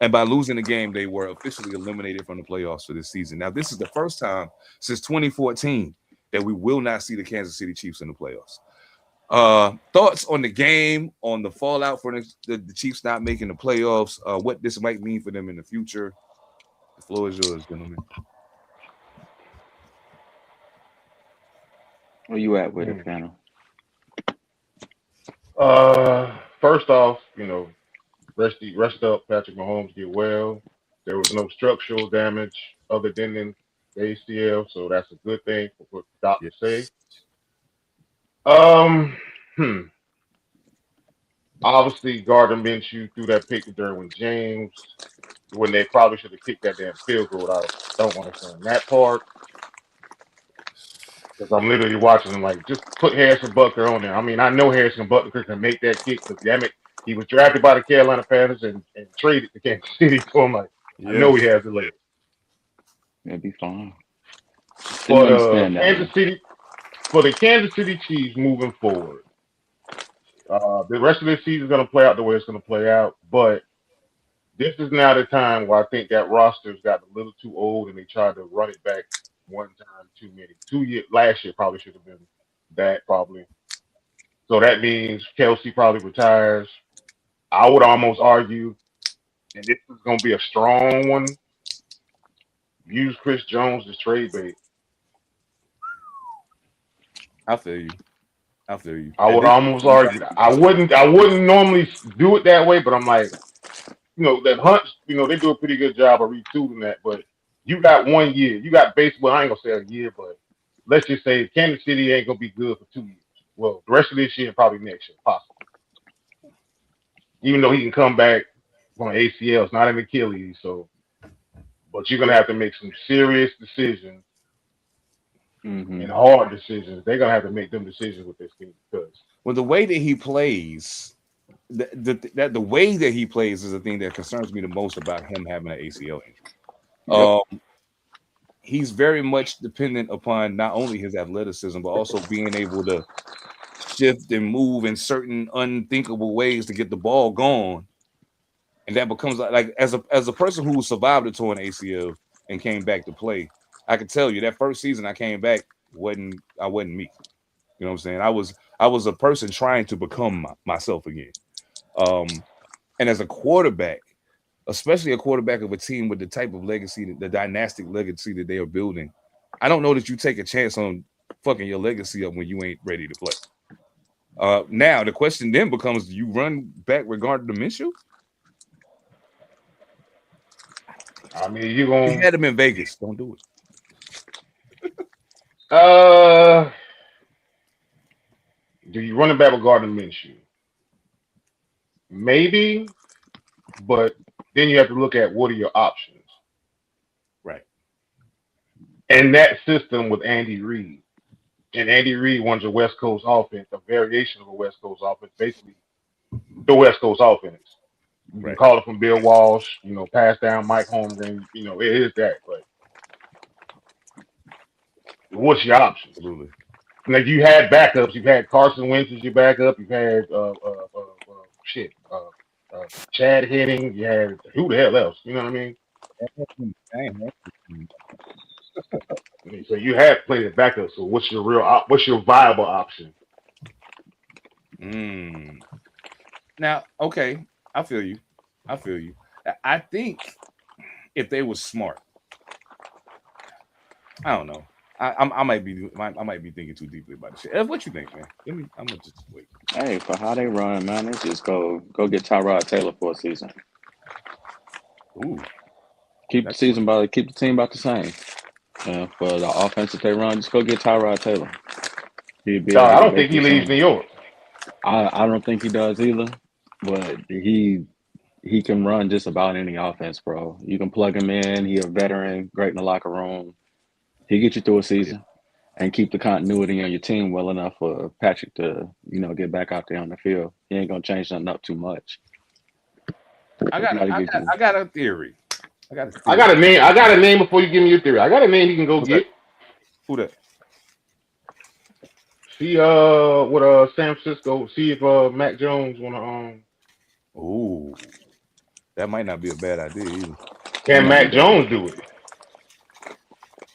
And by losing the game, they were officially eliminated from the playoffs for this season. Now, this is the first time since 2014 that we will not see the Kansas City Chiefs in the playoffs. Thoughts on the game, on the fallout for the Chiefs not making the playoffs, what this might mean for them in the future. The floor is yours, gentlemen. Where you at with it, panel? First off, rest up, Patrick Mahomes, get well. There was no structural damage other than in the ACL, so that's a good thing for what the doctors say. Obviously, Gardner Minshew threw that pick to Derwin James when they probably should have kicked that damn field goal. I don't understand that part because I'm literally watching him like, just put Harrison Butker on there. I mean, I know Harrison Butker can make that kick because, damn it, he was drafted by the Carolina Panthers and traded to Kansas City. So I'm like, I know he has the legs. It'll be fine. For the Kansas City Chiefs moving forward, the rest of this season is going to play out the way it's going to play out. But this is now the time where I think that roster's got a little too old and they tried to run it back one time too many. 2 years last year probably should have been that probably. So that means Kelsey probably retires. I would almost argue, and this is going to be a strong one, use Chris Jones as trade bait. I feel you. I would almost argue that. I wouldn't normally do it that way, but I'm like, that Hunt, they do a pretty good job of retooling that. But you got 1 year. You got baseball. I ain't gonna say a year, but let's just say Kansas City ain't gonna be good for 2 years. Well, the rest of this year and probably next year, possibly. Even though he can come back from ACL, it's not an Achilles. So, but you're gonna have to make some serious decisions and hard decisions. They're gonna have to make them decisions with this team because the way that he plays. The way that he plays is the thing that concerns me the most about him having an ACL injury. He's very much dependent upon not only his athleticism but also being able to shift and move in certain unthinkable ways to get the ball going, and that becomes like as a person who survived a torn ACL and came back to play, I can tell you that first season I came back I wasn't me. You know what I'm saying? I was a person trying to become myself again. And as a quarterback, especially a quarterback of a team with the type of legacy, the dynastic legacy that they are building, I don't know that you take a chance on fucking your legacy up when you ain't ready to play. Now the question then becomes: do you run back regarding the Minshew? I mean, you gonna he had him in Vegas. Don't do it. Do you run it back with Gardner Minshew? Maybe, but then you have to look at what are your options. Right. And that system with Andy Reid. And Andy Reid runs a West Coast offense, a variation of a West Coast offense, basically the West Coast offense. You can call it from Bill Walsh, pass down Mike Holmgren, it is that, but what's your options? Absolutely. Like you had backups, you've had Carson Wentz as your backup, you've had Chad Henning. You had who the hell else? You know what I Dang, mean? So you had played it backup. So what's your what's your viable option? Now, okay, I feel you. I feel you. I think if they were smart, I don't know. I might be thinking too deeply about this shit. What you think, man? I'm gonna just wait. Hey, for how they run, man, they just go get Tyrod Taylor for a season. Ooh, Keep the team about the same. For the offense that they run, just go get Tyrod Taylor. He'd be able I to don't make think he you leaves New some. York. I don't think he does either, but he can run just about any offense, bro. You can plug him in. He a veteran, great in the locker room. He get you through a yeah. season and keep the continuity on your team well enough for Patrick to, get back out there on the field. He ain't gonna change nothing up too much. I He gotta get you. got a theory. I got a name. I got a name before you give me your theory. I got a name he can go What's get. that? Who that? See what San Francisco. See if Mac Jones wanna Ooh, that might not be a bad idea either. can Mac Jones do it?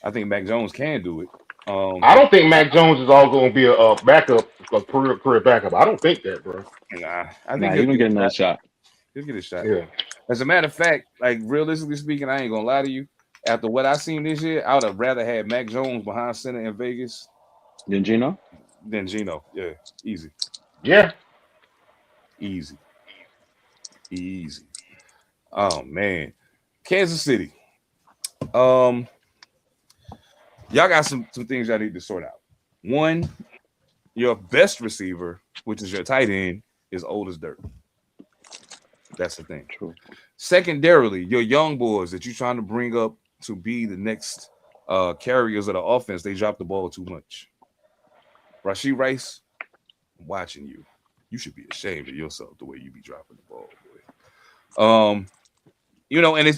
I think Mac Jones can do it. I don't think Mac Jones is all going to be a backup, a career backup. I don't think that, bro. Nah, I think Nah, he'll he gonna get a get another shot. shot. He'll get a shot. Yeah. As a matter of fact, like realistically speaking, I ain't gonna lie to you. After what I seen this year, I would have rather had Mac Jones behind center in Vegas Then Gino? than Geno. Yeah, easy, Yeah. easy, easy. Oh man, Kansas City. Um, y'all got some things y'all need to sort out. One, your best receiver, which is your tight end, is old as dirt. That's the thing. True. Secondarily, your young boys that you're trying to bring up to be the next carriers of the offense, they drop the ball too much. Rashee Rice, I'm watching you. You should be ashamed of yourself the way you be dropping the ball, boy.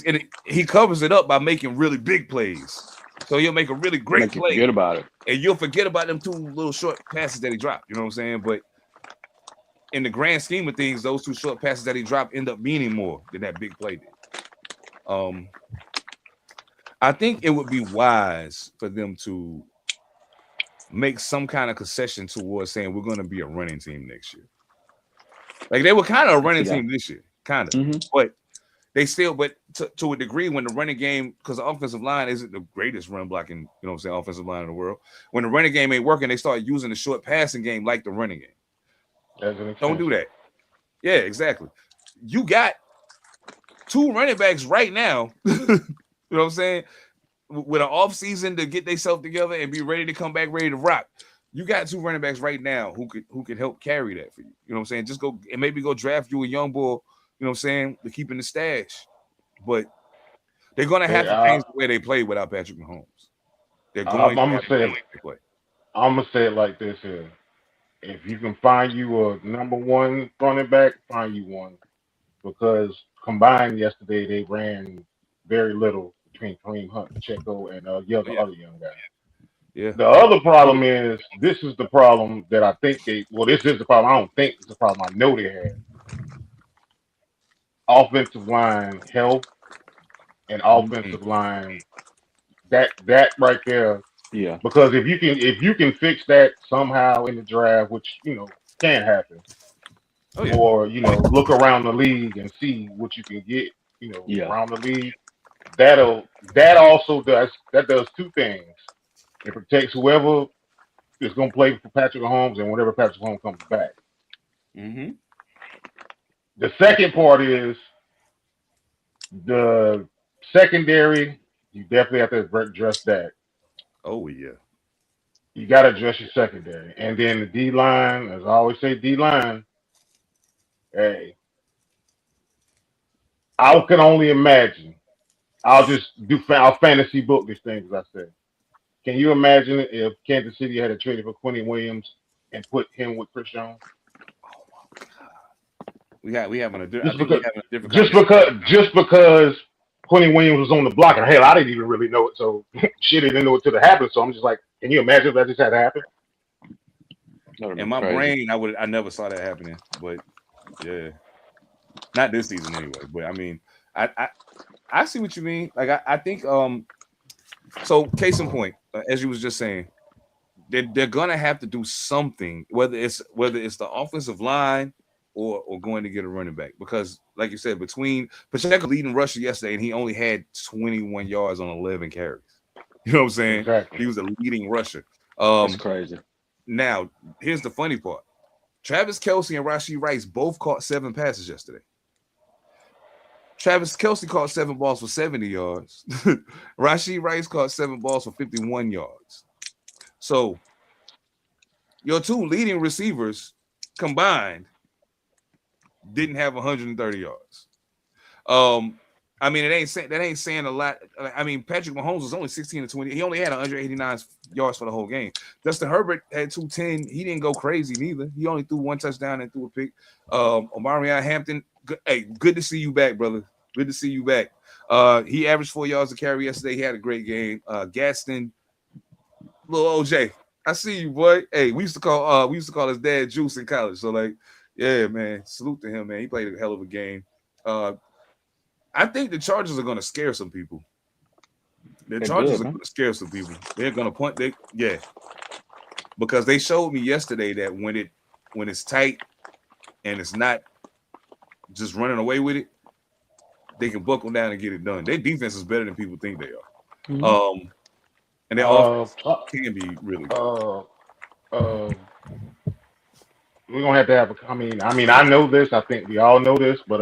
And he covers it up by making really big plays. So he'll make a really great Make you play, forget about it. and you'll forget about them two little short passes that he dropped. You know what I'm saying? But in the grand scheme of things, those two short passes that he dropped end up meaning more than that big play did. I think it would be wise for them to make some kind of concession towards saying we're going to be a running team next year. Like they were kind of a running team this year, kind of, but they still, but to a degree, when the running game, because the offensive line isn't the greatest run blocking, offensive line in the world. When the running game ain't working, they start using the short passing game like the running game. Don't do that. Yeah, exactly. You got two running backs right now. You know what I'm saying? With an off season to get themselves together and be ready to come back, ready to rock. You got two running backs right now who could help carry that for you. You know what I'm saying? Just go and maybe go draft you a young boy, you know what I'm saying, to keep in the stash. But they're gonna have to change the way they play without Patrick Mahomes. They're going to have to change the way they play. I'm gonna say it like this here. If you can find you a number one running back, find you one. Because combined yesterday they ran very little between Kareem Hunt, Pacheco, and other young guy. Yeah. The other problem is this is the problem that I think this is the problem. I don't think it's the problem. I know they had. Offensive line health and offensive line that right there. Yeah. Because if you can fix that somehow in the draft, which can happen, or look around the league and see what you can get, around the league. That does two things. It protects whoever is going to play for Patrick Mahomes and whenever Patrick Mahomes comes back. The second part is the secondary. You definitely have to address that. Oh yeah. You got to address your secondary, and then the D line. As I always say, D line. Hey, I can only imagine. I'll just I'll fantasy book this thing, as I said. Can you imagine if Kansas City had traded for Quentin Williams and put him with Chris Jones? We having a different. Just because Quentin Williams was on the block, and hell, I didn't even really know it. So shit, I didn't know it till it happened. So I'm just like, can you imagine if that just had happened? In my brain, I never saw that happening, but yeah. Not this season anyway. But I mean, I see what you mean. Like I think so case in point, as you was just saying, they're gonna have to do something, whether it's the offensive line or going to get a running back, because like you said, between Pacheco leading rusher yesterday and he only had 21 yards on 11 carries. You know what I'm saying? Exactly. He was a leading rusher. That's crazy. Now here's the funny part: Travis Kelce and Rashee Rice both caught 7 passes yesterday. Travis Kelce caught 7 balls for 70 yards. Rashee Rice caught 7 balls for 51 yards. So your two leading receivers combined didn't have 130 yards. I mean, that ain't saying a lot. I mean, Patrick Mahomes was only 16-20. He only had 189 yards for the whole game. Justin Herbert had 210. He didn't go crazy neither. He only threw 1 touchdown and threw a pick. Omarion Hampton, good to see you back, brother. Good to see you back. He averaged 4 yards a carry yesterday. He had a great game. Gaston, little OJ, I see you, boy. Hey, we used to call his dad Juice in college. So like, yeah, man, salute to him, man. He played a hell of a game. I think the Chargers are going to scare some people. They're going to scare some people. They're going to point. Because they showed me yesterday that when it's tight and it's not just running away with it, they can buckle down and get it done. Their defense is better than people think they are. Mm-hmm. And their offense can be really good. We're gonna have to have I mean, I know this. I think we all know this, but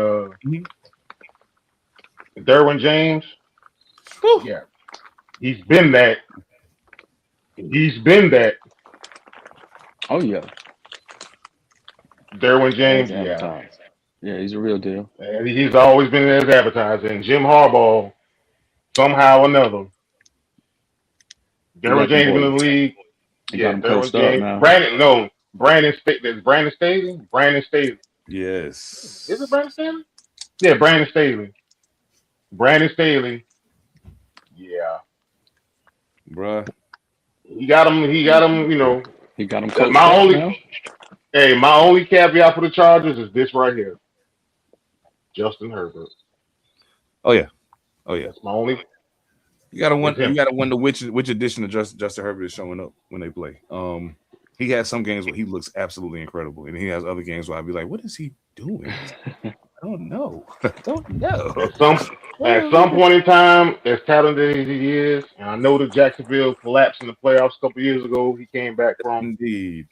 Derwin James, yeah, he's been that. Oh yeah, Derwin James, yeah, he's a real deal. And he's always been as advertised. And Jim Harbaugh, somehow or another, Derwin James in the league. Yeah, Derwin James. Brandon Staley. Brandon Staley. Yes. Is it Brandon Staley? Yeah, Brandon Staley. Brandon Staley. Yeah. Bruh. He got him, you know. He got him coached my only caveat for the Chargers is this right here. Justin Herbert. Oh yeah. That's my only. You gotta wonder which edition of Justin Herbert is showing up when they play. He has some games where he looks absolutely incredible, and he has other games where I'd be like, "What is he doing?" I don't know. At some point in time, as talented as he is, and I know that Jacksonville collapsed in the playoffs a couple years ago. He came back from. Indeed.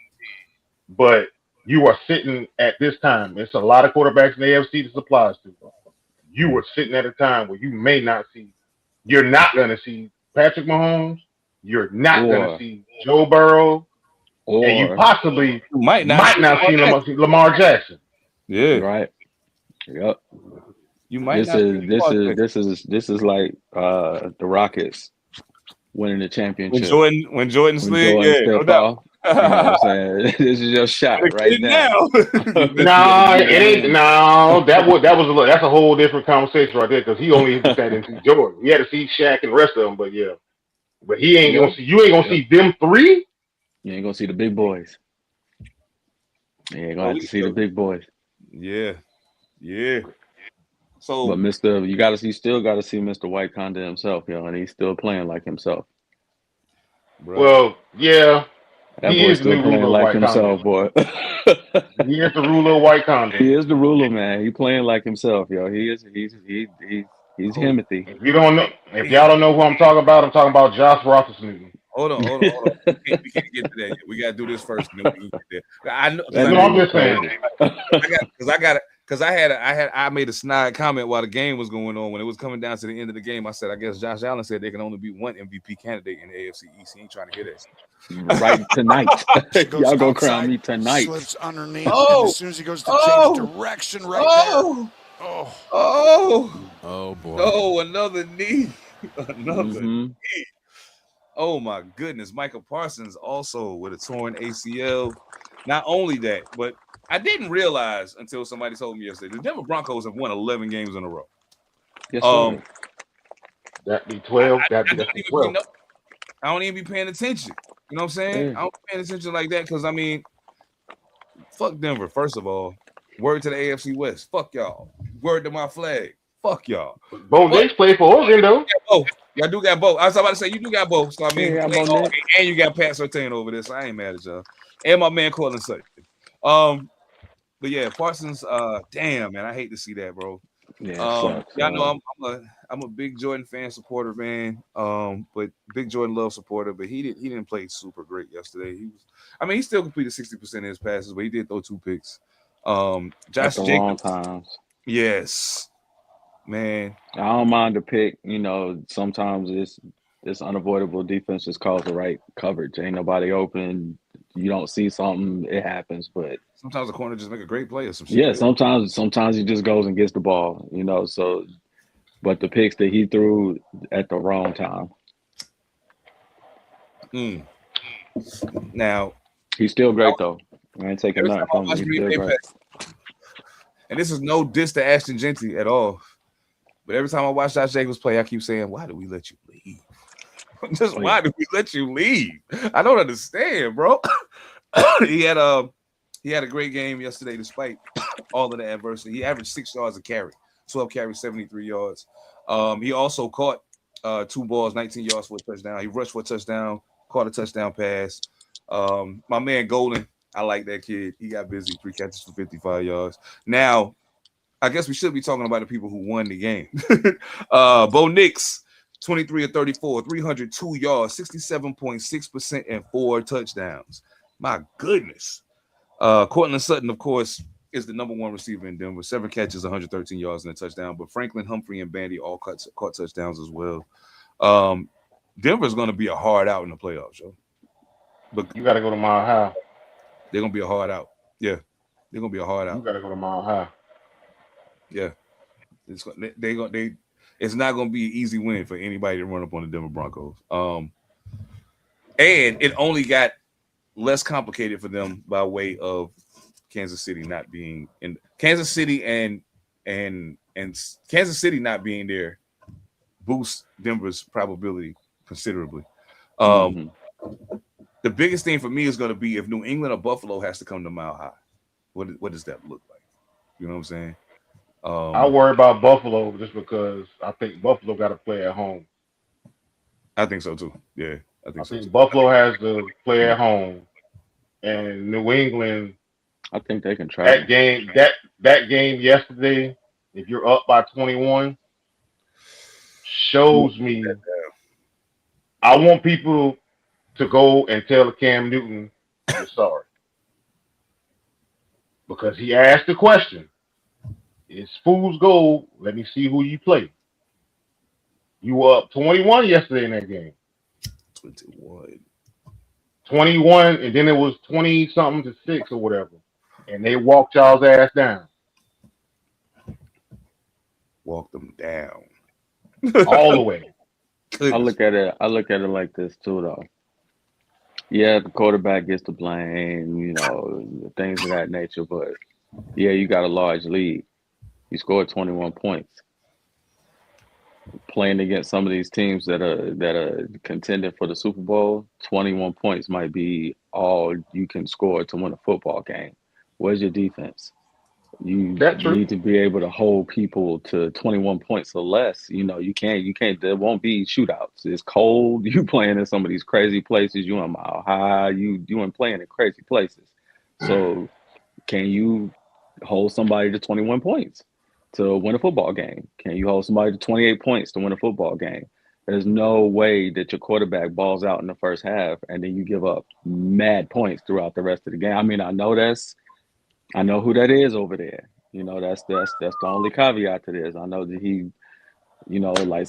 But you are sitting at this time. It's a lot of quarterbacks in the AFC this applies to. You are sitting at a time where you may not see. You're not going to see Patrick Mahomes. You're not going to see Joe Burrow. And you possibly might not see Lamar Jackson. Yeah. Right. Yep. You might. This is like the Rockets winning the championship. When Jordan slid, no doubt. You know what I'm saying? This is your shot right now. No, it ain't. No, that's a whole different conversation right there, because he only had to see Jordan. He had to see Shaq and the rest of them, but yeah. But he ain't gonna see. You ain't gonna see them three. You ain't gonna see the big boys. You ain't gonna have to see the big boys. Yeah. So, but you still gotta see Mr. White Conda himself, and he's still playing like himself. Bro. Well, yeah. That boy's still playing like himself, boy. He is the ruler of White Conda. He is the ruler, man. He's playing like himself, yo. He's Timothy. If y'all don't know who I'm talking about Josh Roethlisberger. Hold on. We can't get to that yet. We gotta do this first, and then we can get there. I know. I'm just saying. I made a snide comment while the game was going on. When it was coming down to the end of the game, I said, I guess Josh Allen said there can only be one MVP candidate in the AFC East. He ain't trying to hear that. Right tonight. Y'all gonna crown me tonight. Slips underneath. As soon as he goes to change direction there. Oh boy. Oh, another knee. Knee. Oh my goodness. Michael Parsons also with a torn ACL. Not only that, but I didn't realize until somebody told me yesterday, the Denver Broncos have won 11 games in a row. Yes, sir. That'd be 12. That'd be 12. I don't even be paying attention. You know what I'm saying? I don't be paying attention like that because, I mean, fuck Denver, first of all. Word to the AFC West. Fuck y'all. Word to my flag. Fuck y'all. Bo Nix played for Oregon though. Oh, y'all do got both. I was about to say you do got both. So I mean, Yeah, and you got Pat Surtain over this. So I ain't mad at y'all. And my man Cortland Sutton. But yeah, Parsons. Damn man, I hate to see that, bro. Yeah, sucks. Y'all know I'm a big Jordan fan supporter, man. But big Jordan love supporter, but he didn't play super great yesterday. He still completed 60% of his passes, but he did throw 2 picks. at Josh the Jacobs, wrong times. yes, man. I don't mind the pick. Sometimes it's unavoidable. Defenses call the right coverage. Ain't nobody open. You don't see something, it happens. But Sometimes the corner just make a great play or some shit. yeah, sometimes he just goes and gets the ball. So but the picks that he threw at the wrong time. Now He's still great though. I ain't taking every time nothing I from him. watch He's Green still Bay great. pass, and this is no diss to Ashton Genty at all, but every time I watch Josh Jacobs play, I keep saying, "Why do we let you leave? Why do we let you leave? I don't understand, bro." he had a great game yesterday despite all of the adversity. He averaged 6 yards a carry, 12 carries, 73 yards. He also caught 2 balls, 19 yards for a touchdown. He rushed for a touchdown, caught a touchdown pass. My man Golden, I like that kid. He got busy, 3 catches for 55 yards. Now, I guess we should be talking about the people who won the game. Bo Nix, 23 of 34, 302 yards, 67.6%, and 4 touchdowns. My goodness. Cortland Sutton, of course, is the number 1 receiver in Denver. 7 catches, 113 yards, and a touchdown. But Franklin, Humphrey, and Bandy all caught touchdowns as well. Denver's going to be a hard out in the playoffs, yo. But You got to go to Mile High. they're going to be a hard out. Yeah, they're going to be a hard out. You got to go to Mile High. Yeah, it's not going to be an easy win for anybody to run up on the Denver Broncos. And it only got less complicated for them by way of Kansas City not being in Kansas City and Kansas City not being there boosts Denver's probability considerably. The biggest thing for me is going to be if New England or Buffalo has to come to Mile High. What does that look like? You know what I'm saying? I worry about Buffalo just because I think Buffalo got to play at home. I think so too. Yeah, I think too. Buffalo has to play at home, and New England. I think they can travel. That game yesterday, if you're up by 21, shows me. I want people to go and tell Cam Newton you're sorry because he asked the question. It's fool's gold. Let me see who you play. You were up 21 yesterday in that game. 21, and then it was 20-something to 6 or whatever. And they walked y'all's ass down. Walk them down. All the way. I look at it like this too though. Yeah, the quarterback gets the blame, things of that nature, but yeah, you got a large lead. You scored 21 points. Playing against some of these teams that are contending for the Super Bowl, 21 points might be all you can score to win a football game. Where's your defense? You need to be able to hold people to 21 points or less. You can't. There won't be shootouts. It's cold. You playing in some of these crazy places. You in Mile High. You ain't playing in crazy places. So can you hold somebody to 21 points to win a football game? Can you hold somebody to 28 points to win a football game? There's no way that your quarterback balls out in the first half and then you give up mad points throughout the rest of the game. I mean, I know who that is over there. That's the only caveat to this. I know that he, like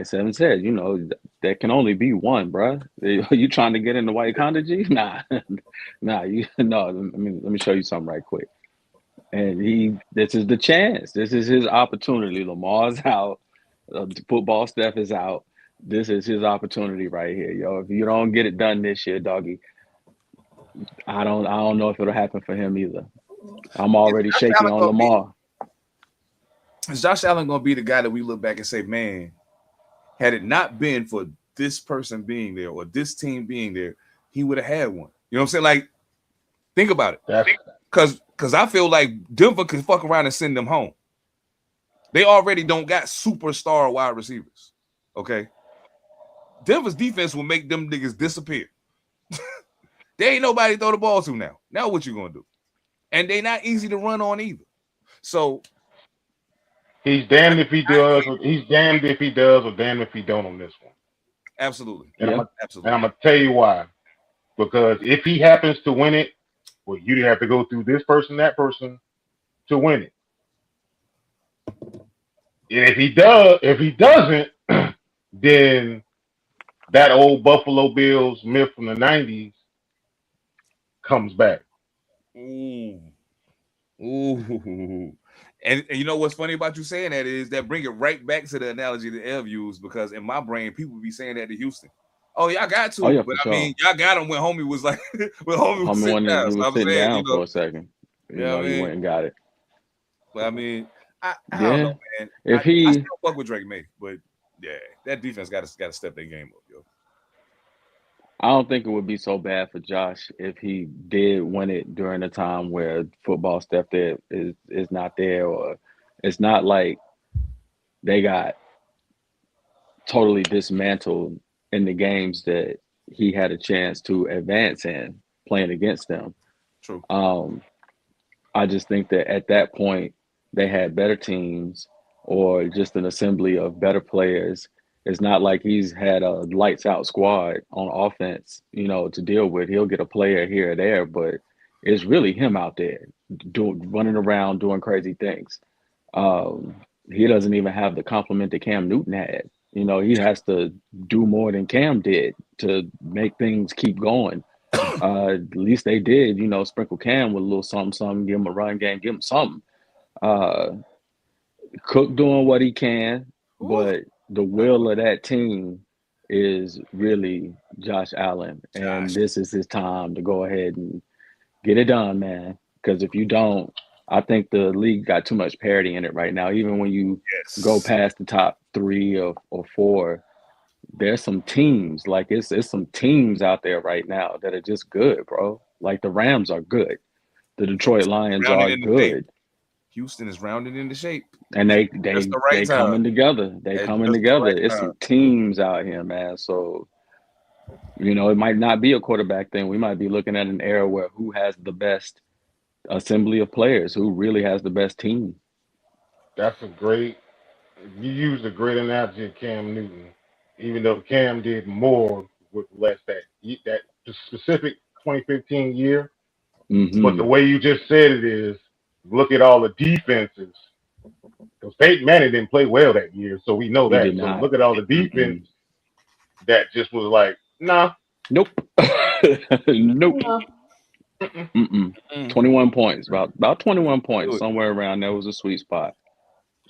Seven said, there can only be one, bro. Are you trying to get in the white Honda G? Nah. Let me show you something right quick. And this is the chance. This is his opportunity. Lamar's out. The football staff is out. This is his opportunity right here, yo. If you don't get it done this year, doggy, I don't know if it'll happen for him either. I'm already shaky on Lamar. Is Josh Allen going to be the guy that we look back and say, man, had it not been for this person being there or this team being there, he would have had one. You know what I'm saying? Like, think about it. Cause I feel like Denver could fuck around and send them home. They already don't got superstar wide receivers. Okay. Denver's defense will make them niggas disappear. There ain't nobody to throw the ball to now. Now what you gonna do? And they not easy to run on either. So he's damned if he does. He's damned if he does, or damned if he don't on this one. absolutely. And I'm Absolutely. gonna tell you why. Because if he happens to win it, well, you have to go through this person, that person to win it. And if he doesn't, then that old Buffalo Bills myth from the 90s comes back. Ooh. Ooh. And you know what's funny about you saying that is that bring it right back to the analogy that Ev used, because in my brain, people be saying that to Houston. Oh, y'all got to, Oh, yeah, but for I mean, y'all got him when homie was like, when homie was Homie sitting down. he So was I'm sitting saying, down for a second. You know, he went and got it. But I mean, I Yeah. don't know, man. If I he still fuck with Drake May, but yeah, that defense got to step their game up, yo. I don't think it would be so bad for Josh if he did win it during a time where football stuff there is not there, or it's not like they got totally dismantled in the games that he had a chance to advance in playing against them. True. I just think that at that point they had better teams or just an assembly of better players. It's not like he's had a lights out squad on offense, you know, to deal with. He'll get a player here or there, but it's really him out there running around doing crazy things. He doesn't even have the compliment that Cam Newton had. You know, he has to do more than Cam did to make things keep going. At least they did, you know, sprinkle Cam with a little something, give him a run game, give him something. Uh, Cook doing what he can, but the will of that team is really Josh Allen. And this is his time to go ahead and get it done, man. Because if you don't, I think the league got too much parity in it right now. Even when you go past the top 3 or 4, there's some teams, like it's some teams out there right now that are just good, bro. Like the Rams are good. The Detroit Lions are good. Houston is rounded into shape. And they right coming together. They coming together. It's some teams out here, man. So, you know, it might not be a quarterback thing. We might be looking at an era where who has the best assembly of players, who really has the best team. That's you used a great analogy of Cam Newton, even though Cam did more with less that specific 2015 year. Mm-hmm. But the way you just said it is, look at all the defenses. Because Peyton Manning didn't play well that year, so we know that. So look at all the defense that just was like, nah. Nope. Nope. Nah. 21 points, about 21 points, somewhere around there was a sweet spot.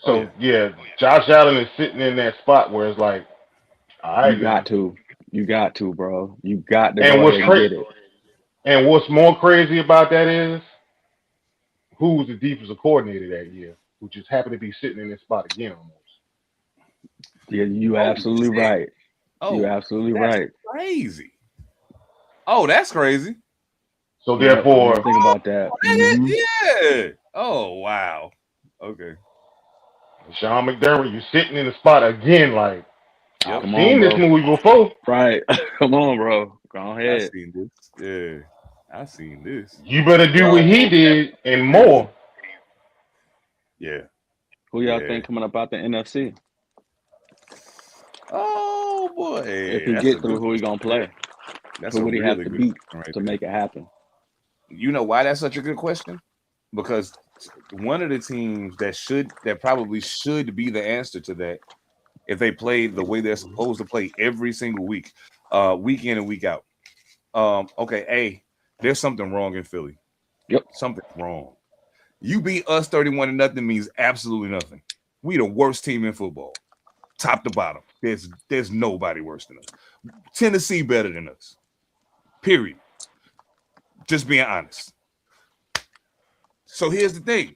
So yeah, Josh Allen is sitting in that spot where it's like, all right, you got to, bro, you got to go ahead and get it. And what's more crazy about that is, who was the defensive coordinator that year, who just happened to be sitting in this spot again almost. Yeah, you absolutely right. You're absolutely right. Crazy. Oh, that's crazy. So therefore, think about that. Yeah. Oh wow. Okay. Sean McDermott, you're sitting in the spot again, like I've Come seen on, this movie before. Right. Come on, bro. Go ahead. I've seen this. Yeah. I've seen this. You better do what he did and more. Yeah. Who y'all think coming up out the NFC? Oh boy. If he get through, who he gonna play? Who would he have to beat to make it happen? You know why that's such a good question? Because one of the teams that probably should be the answer to that, if they play the way they're supposed to play every single week, week in and week out. There's something wrong in Philly. Yep. Something's wrong. You beat us 31-0 means absolutely nothing. We the worst team in football. Top to bottom. There's nobody worse than us. Tennessee better than us. Period. Just being honest. So here's the thing.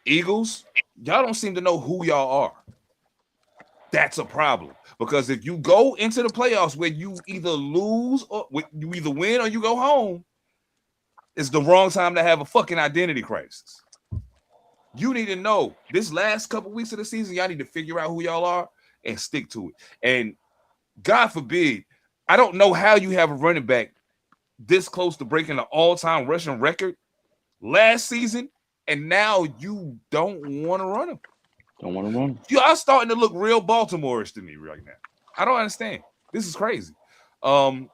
Eagles, y'all don't seem to know who y'all are. That's a problem. Because if you go into the playoffs where you either lose or you either win or you go home, It's the wrong time to have a fucking identity crisis. You need to know this last couple weeks of the season, y'all need to figure out who y'all are and stick to it. And God forbid, I don't know how you have a running back this close to breaking the all-time rushing record last season, and now you don't want to run him. Don't want to run. You are starting to look real Baltimore-ish to me right now. I don't understand. This is crazy. The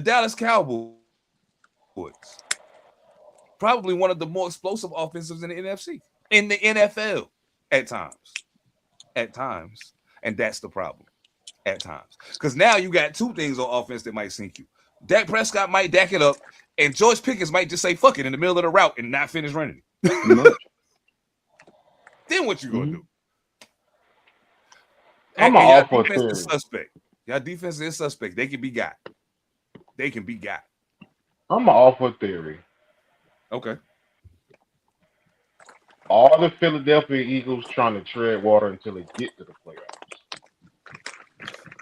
Dallas Cowboys, probably one of the more explosive offensives in the NFC, in the NFL at times. And that's the problem at times. Because now you got two things on offense that might sink you. Dak Prescott might dack it up, and George Pickens might just say fuck it in the middle of the route and not finish running it. Then what you gonna do? I'm and all for defense theory. is suspect. Y'all defense is suspect. They can be got. I'm all for theory. Okay. All the Philadelphia Eagles trying to tread water until they get to the playoffs.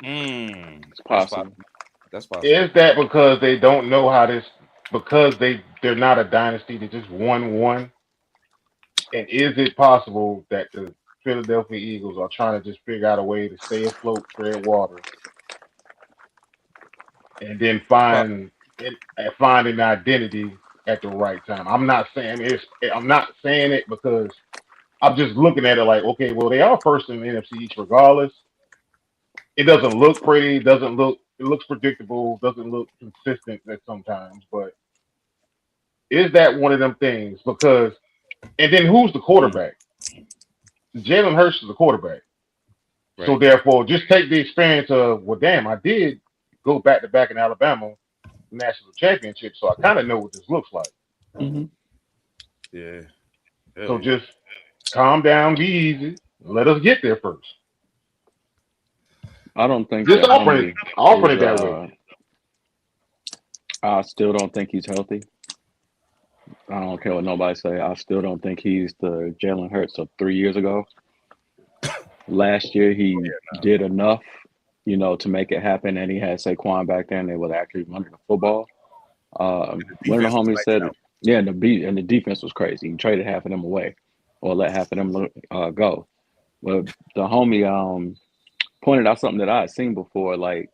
It's possible. That's possible. Is that because they don't know how this? Because they're not a dynasty. They just won one. And is it possible that the Philadelphia Eagles are trying to just figure out a way to stay afloat, tread water, and then find an identity at the right time? I'm not saying it because I'm just looking at it like, okay, well, they are first in the NFC East regardless. It doesn't look pretty. It looks predictable. Doesn't look consistent at sometimes. But is that one of them things? Because, and then who's the quarterback? Jalen Hurts is the quarterback. Right. So therefore, just take the experience of, well, damn, I did go back to back in Alabama national championship, so I kind of know what this looks like. Mm-hmm. Yeah. So just calm down, be easy, let us get there first. I don't think just offer it that way. I still don't think he's healthy. I don't care what nobody say. I still don't think he's the Jalen Hurts of 3 years ago. Last year he did enough, to make it happen, and he had Saquon back then. They were actually running the football. One of the homies said, and the defense was crazy. He traded half of them away, or let half of them go. Well, the homie pointed out something that I had seen before. Like,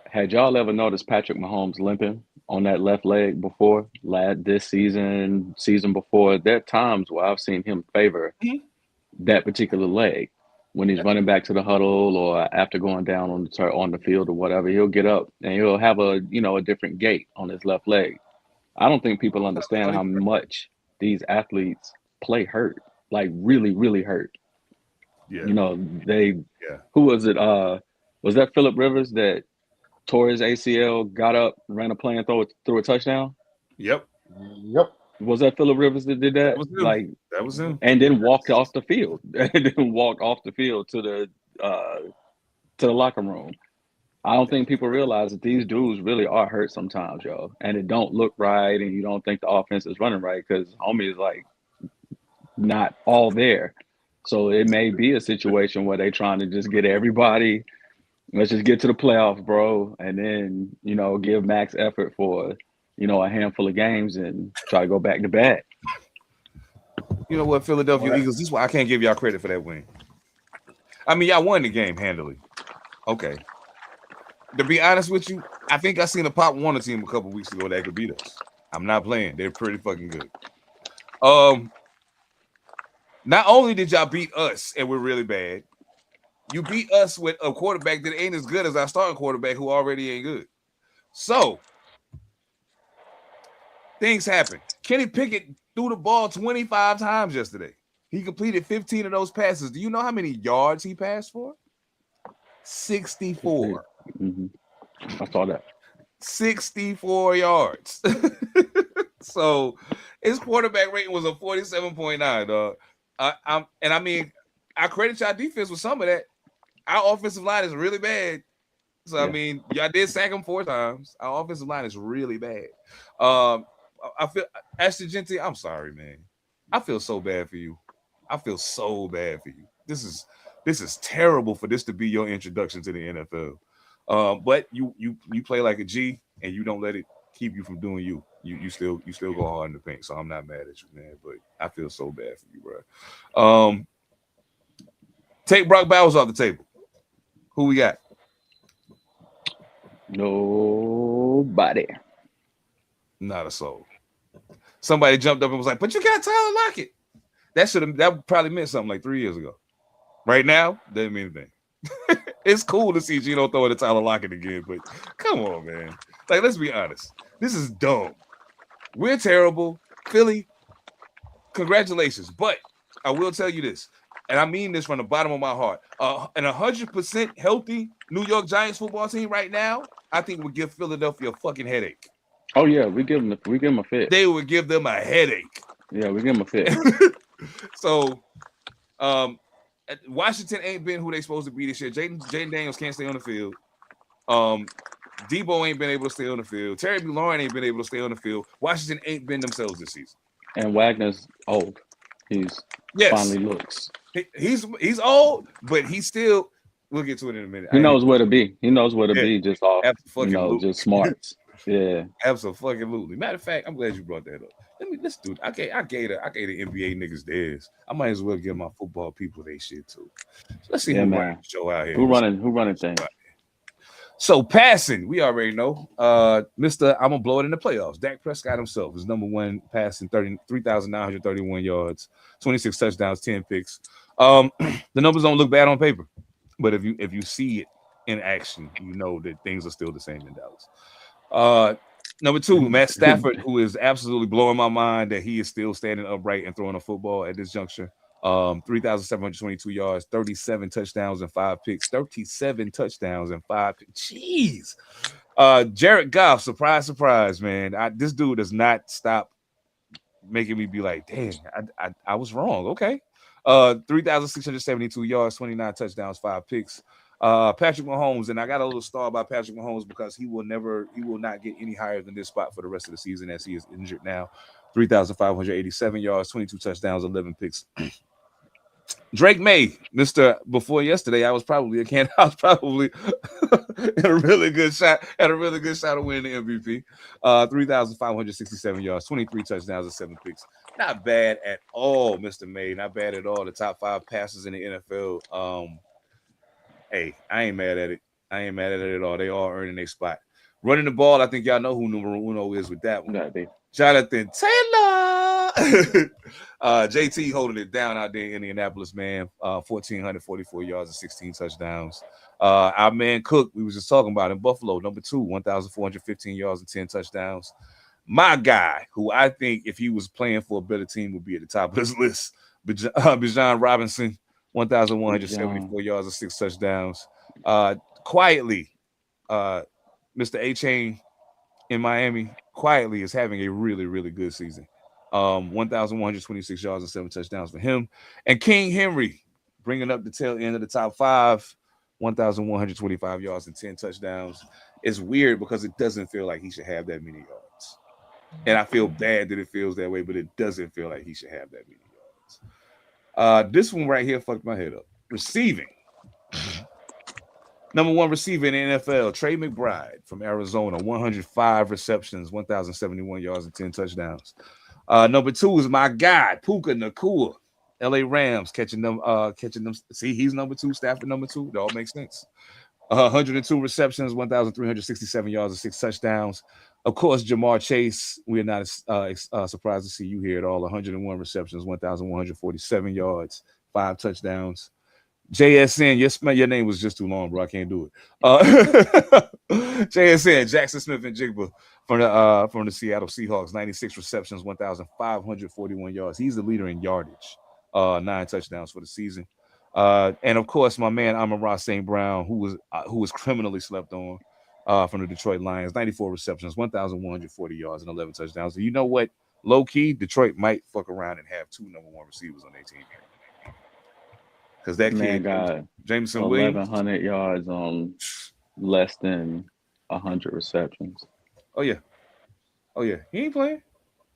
had y'all ever noticed Patrick Mahomes limping on that left leg before? This season before? There are times where I've seen him favor that particular leg. When he's running back to the huddle or after going down on the field or whatever, he'll get up and he'll have a different gait on his left leg. I don't think people understand how much these athletes play hurt, like really, really hurt. Yeah. Who was it? Was that Phillip Rivers that tore his ACL, got up, ran a play and threw a touchdown? Yep. Was that Phillip Rivers that did that? That was him. And then walked off the field. And then walked off the field to the locker room. I don't think people realize that these dudes really are hurt sometimes, yo. And it don't look right, and you don't think the offense is running right because homie is like not all there. So it may be a situation where they trying to just get everybody. Let's just get to the playoffs, bro, and then give max effort for a handful of games and try to go back to back. You know what, Philadelphia Eagles? This is why I can't give y'all credit for that win. I mean, y'all won the game handily. Okay. To be honest with you, I think I seen a Pop Warner team a couple weeks ago that could beat us. I'm not playing. They're pretty fucking good. Not only did y'all beat us and we're really bad, you beat us with a quarterback that ain't as good as our starting quarterback who already ain't good. So, things happen. Kenny Pickett threw the ball 25 times yesterday. He completed 15 of those passes. Do you know how many yards he passed for? 64. Mm-hmm. I saw that. 64 yards. So, his quarterback rating was a 47.9, dog. I credit y'all defense with some of that. Our offensive line is really bad. So, I mean, y'all did sack him 4 times. Our offensive line is really bad. I feel, Ashton Genty, I'm sorry, man. I feel so bad for you. This is terrible for this to be your introduction to the NFL. But you play like a G, and you don't let it keep you from doing you. You still go hard in the paint, so I'm not mad at you, man. But I feel so bad for you, bro. Take Brock Bowers off the table. Who we got? Nobody. Not a soul. Somebody jumped up and was like, "But you got Tyler Lockett." That probably meant something like 3 years ago. Right now, doesn't mean anything. It's cool to see Gino throw it at Tyler Lockett again, but come on, man. Like, let's be honest. This is dumb. We're terrible. Philly, congratulations. But I will tell you this, and I mean this from the bottom of my heart. An 100% healthy New York Giants football team right now, I think would give Philadelphia a fucking headache. Oh yeah, we give them a fit. They would give them a headache. Yeah, we give them a fit. So, Washington ain't been who they supposed to be this year. Jaden Daniels can't stay on the field. Debo ain't been able to stay on the field. Terry B. Lauren ain't been able to stay on the field. Washington ain't been themselves this season. And Wagner's old. He's finally looks. He's old, but he's still. We'll get to it in a minute. He knows where to be. He knows where to be. Just off, just smarts. Yeah, absolutely. Matter of fact, I'm glad you brought that up. Let's do it. I gave the NBA niggas theirs. I might as well give my football people their shit too. So let's see who running the show out here. Who running things? So passing, we already know. Mr. I'm gonna blow it in the playoffs. Dak Prescott himself is number one passing, 3,931 yards, 26 touchdowns, 10 picks. The numbers don't look bad on paper, but if you see it in action, you know that things are still the same in Dallas. Number two, Matt Stafford, who is absolutely blowing my mind that he is still standing upright and throwing a football at this juncture. 3,722 yards, 37 touchdowns and 5 picks. 37 touchdowns and 5 picks. Jeez. Jared Goff, surprise, man. This dude does not stop making me be like, damn, I was wrong. Okay. 3,672 yards, 29 touchdowns, 5 picks. Patrick Mahomes, and I got a little star by Patrick Mahomes because he will not get any higher than this spot for the rest of the season as he is injured now. 3,587 yards, 22 touchdowns, 11 picks. Drake May, Mr. Before yesterday, I was probably in a really good shot of winning the MVP. 3,567 yards, 23 touchdowns, and 7 picks. Not bad at all, Mr. May. Not bad at all. The top 5 passes in the NFL. Hey, I ain't mad at it. I ain't mad at it at all. They all earning their spot. Running the ball, I think y'all know who number uno is with that one. Jonathan Taylor. JT holding it down out there in Indianapolis, man. 1,444 yards and 16 touchdowns. Our man Cook, we was just talking about in Buffalo, number 2, 1,415 yards and 10 touchdowns. My guy, who I think if he was playing for a better team would be at the top of this list, Bijan Robinson, 1,174 yards and 6 touchdowns. Quietly, Mr. A-Chain in Miami quietly is having a really, really good season. 1,126 yards and 7 touchdowns for him. And King Henry bringing up the tail end of the top 5, 1,125 yards and 10 touchdowns. It's weird because it doesn't feel like he should have that many yards. And I feel bad that it feels that way, but it doesn't feel like he should have that many yards. This one right here fucked my head up. Receiving. Number 1 receiver in the NFL, Trey McBride from Arizona, 105 receptions, 1,071 yards and 10 touchdowns. Number 2 is my guy, Puka Nacua, LA Rams, catching them. See, he's number 2, Stafford number 2. It all makes sense. 102 receptions, 1,367 yards and 6 touchdowns. Of course, Jamar Chase, we're not surprised to see you here at all. 101 receptions, 1,147 yards, 5 touchdowns. JSN, your name was just too long, bro. I can't do it. JSN, Jackson Smith and Jigba from the Seattle Seahawks, 96 receptions, 1,541 yards. He's the leader in yardage, 9 touchdowns for the season. And of course, my man Amon-Ra St. Brown, who was criminally slept on from the Detroit Lions, 94 receptions, 1,140 yards, and 11 touchdowns. And you know what? Low key, Detroit might fuck around and have 2 number 1 receivers on their team. Because that kid got Jameson Williams, 1,100 yards on less than 100 receptions. Oh yeah, he ain't playing.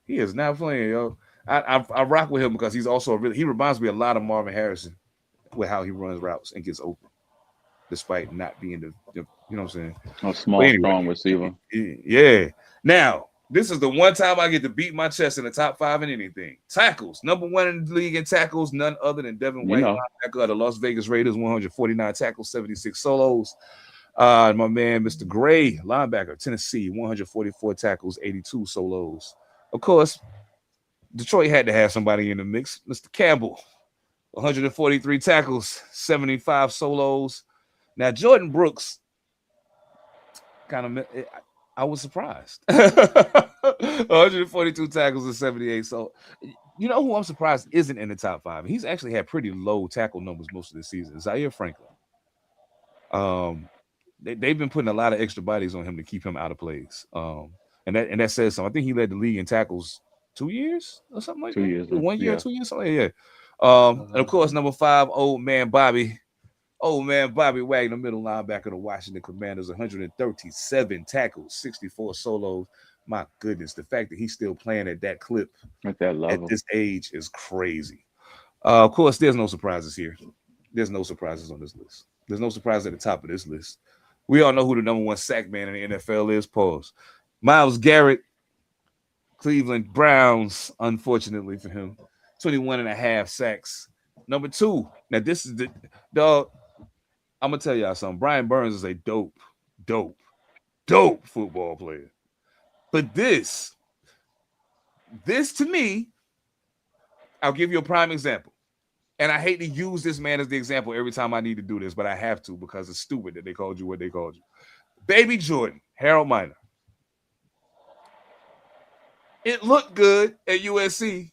He is not playing, yo. I rock with him because he's also he reminds me a lot of Marvin Harrison with how he runs routes and gets open, despite not being the you know what I'm saying. A small, strong receiver. Yeah. Now This is the one time I get to beat my chest in the top 5 in anything. Tackles, number 1 in the league in tackles, none other than Devin White, linebacker of the Las Vegas Raiders, 149 tackles, 76 solos. My man, Mr. Gray, linebacker, Tennessee, 144 tackles, 82 solos. Of course, Detroit had to have somebody in the mix. Mr. Campbell, 143 tackles, 75 solos. Now, Jordan Brooks kind of, I was surprised. 142 tackles and 78. So, you know who I'm surprised isn't in the top 5? He's actually had pretty low tackle numbers most of the season. Zaire Franklin. They've been putting a lot of extra bodies on him to keep him out of plays. And that says something. I think he led the league in tackles 2 years or something like 2 that. years, 1 year, yeah. 2 years, something like that. And of course, number 5, old man Bobby Wagner, middle linebacker of the Washington Commanders, 137 tackles, 64 solos. My goodness, the fact that he's still playing at that clip at that level at this age is crazy. Of course, there's no surprises here. There's no surprises on this list. There's no surprise at the top of this list. We all know who the number 1 sack man in the NFL is. Pause. Myles Garrett, Cleveland Browns, unfortunately for him, 21 and a half sacks. Number 2. Now, this is the dog. I'm going to tell y'all something. Brian Burns is a dope football player. But this to me, I'll give you a prime example. And I hate to use this man as the example every time I need to do this, but I have to because it's stupid that they called you what they called you. Baby Jordan, Harold Miner. It looked good at USC.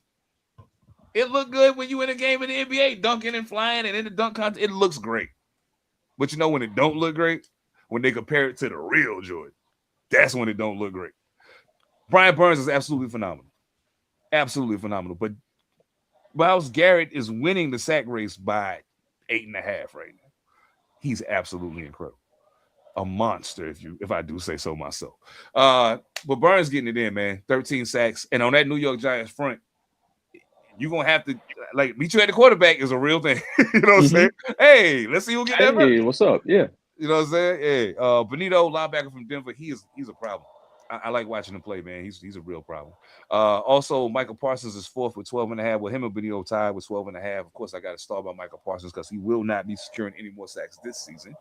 It looked good when you in a game in the NBA, dunking and flying and in the dunk contest. It looks great. But you know when it don't look great? When they compare it to the real Jordan. That's when it don't look great. Brian Burns is absolutely phenomenal. Absolutely phenomenal. But Myles Garrett is winning the sack race by 8.5 right now. He's absolutely incredible. A monster, if I do say so myself. But Burns getting it in, man. 13 sacks. And on that New York Giants front, you're going to have to, meet you at the quarterback is a real thing. You know what I'm saying? Hey, let's see who get that first. Hey, what's up? Yeah. You know what I'm saying? Hey, Benito, linebacker from Denver, he's a problem. I like watching him play, man. He's a real problem. Also, Michael Parsons is 4th with 12.5. With him and Benito tied with 12.5. Of course, I got to start by Michael Parsons because he will not be securing any more sacks this season.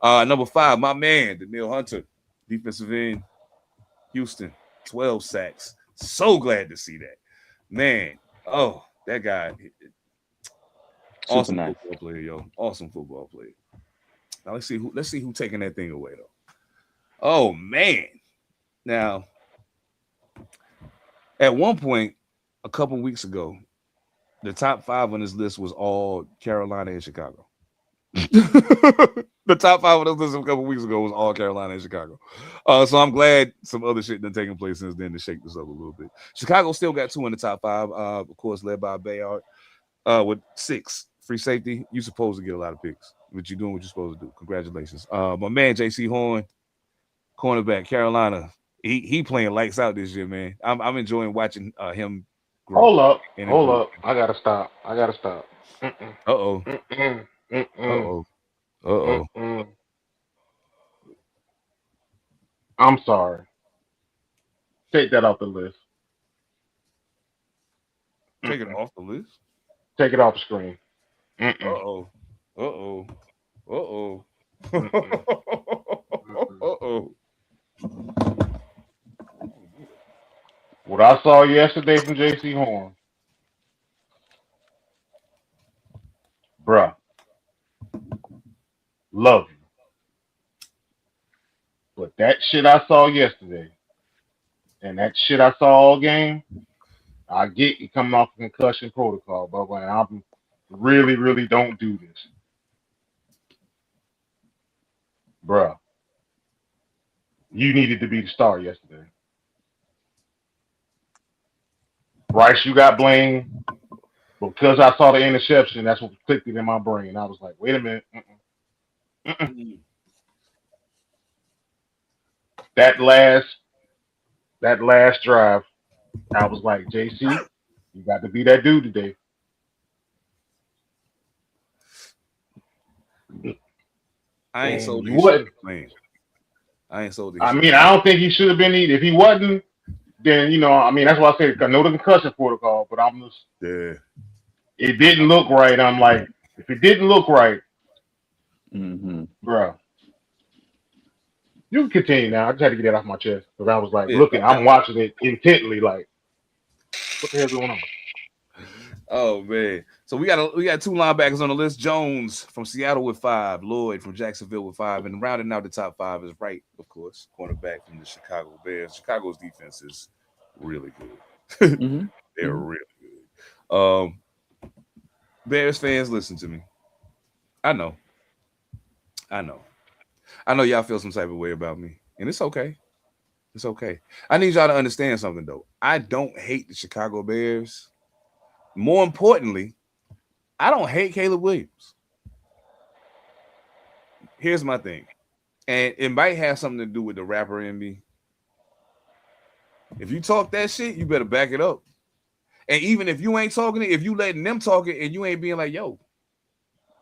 Number 5, my man, Daniil Hunter, defensive end, Houston, 12 sacks. So glad to see that. Man, oh, that guy. Awesome football player, yo. Awesome football player. Now let's see who taking that thing away, though. Oh, man. Now, at one point, a couple weeks ago, the top 5 on this list was all Carolina and Chicago. The top 5 on this list a couple weeks ago was all Carolina and Chicago. So I'm glad some other shit done taken place since then to shake this up a little bit. Chicago still got 2 in the top 5, of course, led by Bayard with 6. Free safety, you're supposed to get a lot of picks, but you're doing what you're supposed to do. Congratulations. My man, J.C. Horn, cornerback, Carolina. He playing lights out this year, man. I'm enjoying watching him grow. Hold up. I gotta stop. Uh-oh. I'm sorry. Take that off the list. Take it off the list? Take it off the screen. Uh-oh. What I saw yesterday from J.C. Horn, bruh, love you. But that shit I saw yesterday and that shit I saw all game, I get you coming off concussion protocol, but when I'm really, really don't do this. Bruh, you needed to be the star yesterday. Bryce, you got blamed because I saw the interception. That's what clicked it in my brain. I was like, wait a minute. That last drive, I was like, JC, you got to be that dude today. I ain't sold these. I ain't sold these. I mean, I don't think he should have been either. If he wasn't, then I mean, that's why I said I know the concussion protocol, but I'm just Yeah. it didn't look right. I'm like, if it didn't look right, Mm-hmm. bro, you can continue now. I just had to get that off my chest because I was like Yeah. looking, I'm watching it intently, like, what the hell's going on? Oh man. So we got two linebackers on the list. Jones from Seattle with 5, Lloyd from Jacksonville with 5, and rounding out the top 5 is Wright, of course, cornerback from the Chicago Bears. Chicago's defense is really good. Mm-hmm. They're Mm-hmm. really good. Bears fans, listen to me. I know y'all feel some type of way about me, and it's okay. It's okay. I need y'all to understand something though. I don't hate the Chicago Bears. More importantly, I don't hate Caleb Williams. Here's my thing, and it might have something to do with the rapper in me. If you talk that shit, you better back it up. And even if you ain't talking it, if you letting them talk it and you ain't being like, yo,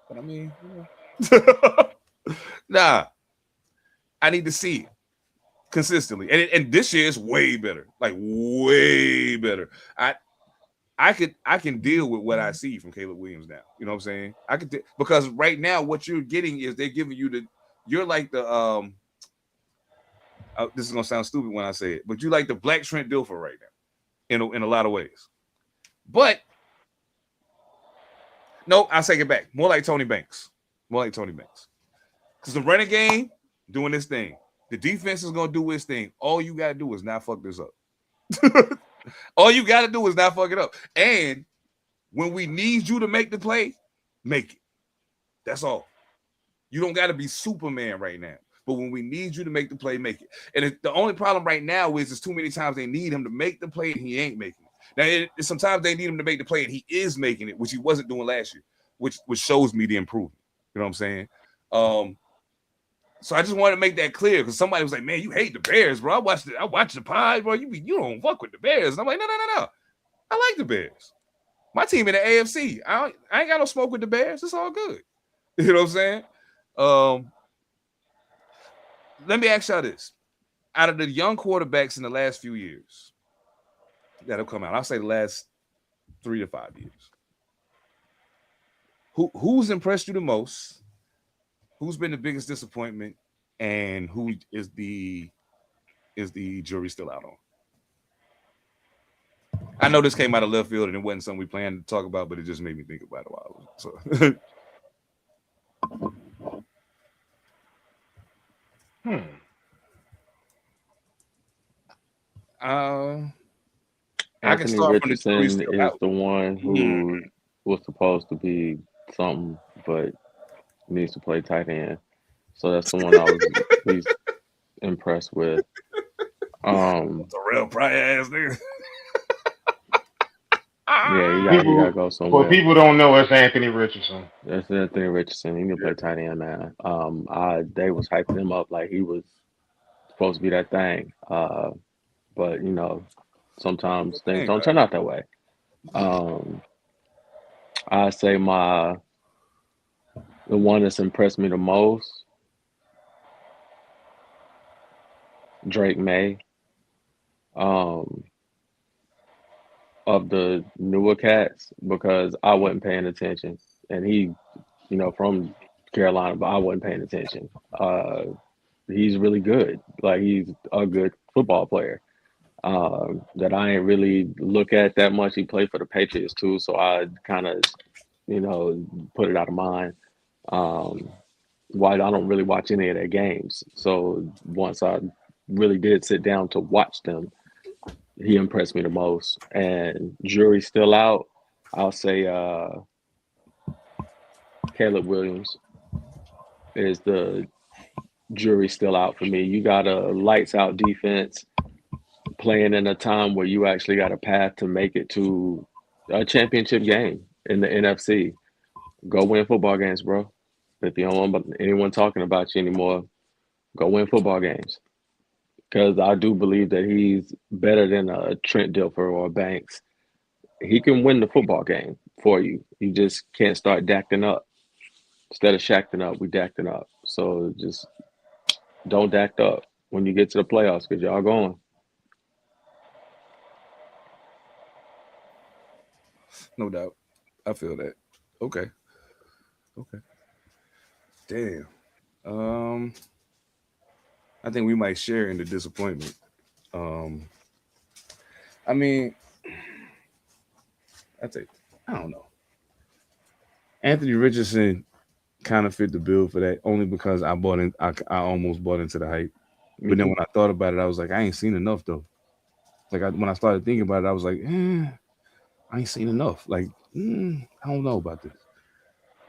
but I mean, nah, I need to see it consistently. And this year is way better, like way better. I can deal with what I see from Caleb Williams now. You know what I'm saying? Because right now what you're getting is they're giving you you're like the this is gonna sound stupid when I say it, but you like the Black Trent Dilfer right now in a lot of ways. But no, I take it back. More like Tony Banks. Because the running game doing this thing. The defense is gonna do its thing. All you gotta do is not fuck this up. All you gotta do is not fuck it up. And when we need you to make the play, make it. That's all. You don't gotta be Superman right now. But when we need you to make the play, make it. And the only problem right now is too many times they need him to make the play and he ain't making it. Now, sometimes they need him to make the play and he is making it, which he wasn't doing last year, which shows me the improvement. You know what I'm saying? So I just wanted to make that clear because somebody was like, "Man, you hate the Bears, bro. I watched the pod, bro. You don't fuck with the Bears." And I'm like, "No. I like the Bears. My team in the AFC. I ain't got no smoke with the Bears. It's all good." You know what I'm saying? Let me ask y'all this: out of the young quarterbacks in the last few years that have come out, I'll say the last 3 to 5 years, who's impressed you the most? Who's been the biggest disappointment, and who is the jury still out on? I know this came out of left field and it wasn't something we planned to talk about, but it just made me think about it a while. So. I can Anthony start from the jury Richardson still is out. the one who was supposed to be something, but needs to play tight end. So that's the one I was least impressed with. It's a real prior ass nigga. Yeah, he gotta go somewhere. People don't know, it's Anthony Richardson. That's Anthony Richardson. He can play tight end, man. They was hyping him up like he was supposed to be that thing. But sometimes things don't turn out that way. I say the one that's impressed me the most, Drake May. Of the newer cats, because I wasn't paying attention, and he, from Carolina, but I wasn't paying attention. He's really good. Like, he's a good football player. That I ain't really look at that much. He played for the Patriots too, so I kind of, put it out of mind. Why I don't really watch any of their games. So once I really did sit down to watch them, he impressed me the most. And jury's still out. I'll say Caleb Williams is the jury still out for me. You got a lights out defense playing in a time where you actually got a path to make it to a championship game in the NFC. Go win football games, bro. If you don't want anyone talking about you anymore, go win football games. Because I do believe that he's better than a Trent Dilfer or a Banks. He can win the football game for you. You just can't start dacting up. Instead of shacking up, we dacting up. So just don't dact up when you get to the playoffs because y'all going. No doubt. I feel that. Okay. Okay. Damn. Um, I think we might share in the disappointment. Um, I mean, I think I don't know. Anthony Richardson kind of fit the bill for that only because I bought in. I almost bought into the hype, Me but then too. when I thought about it, I was like, I ain't seen enough though. Like when I started thinking about it, I was like, I ain't seen enough. Like, I don't know about this.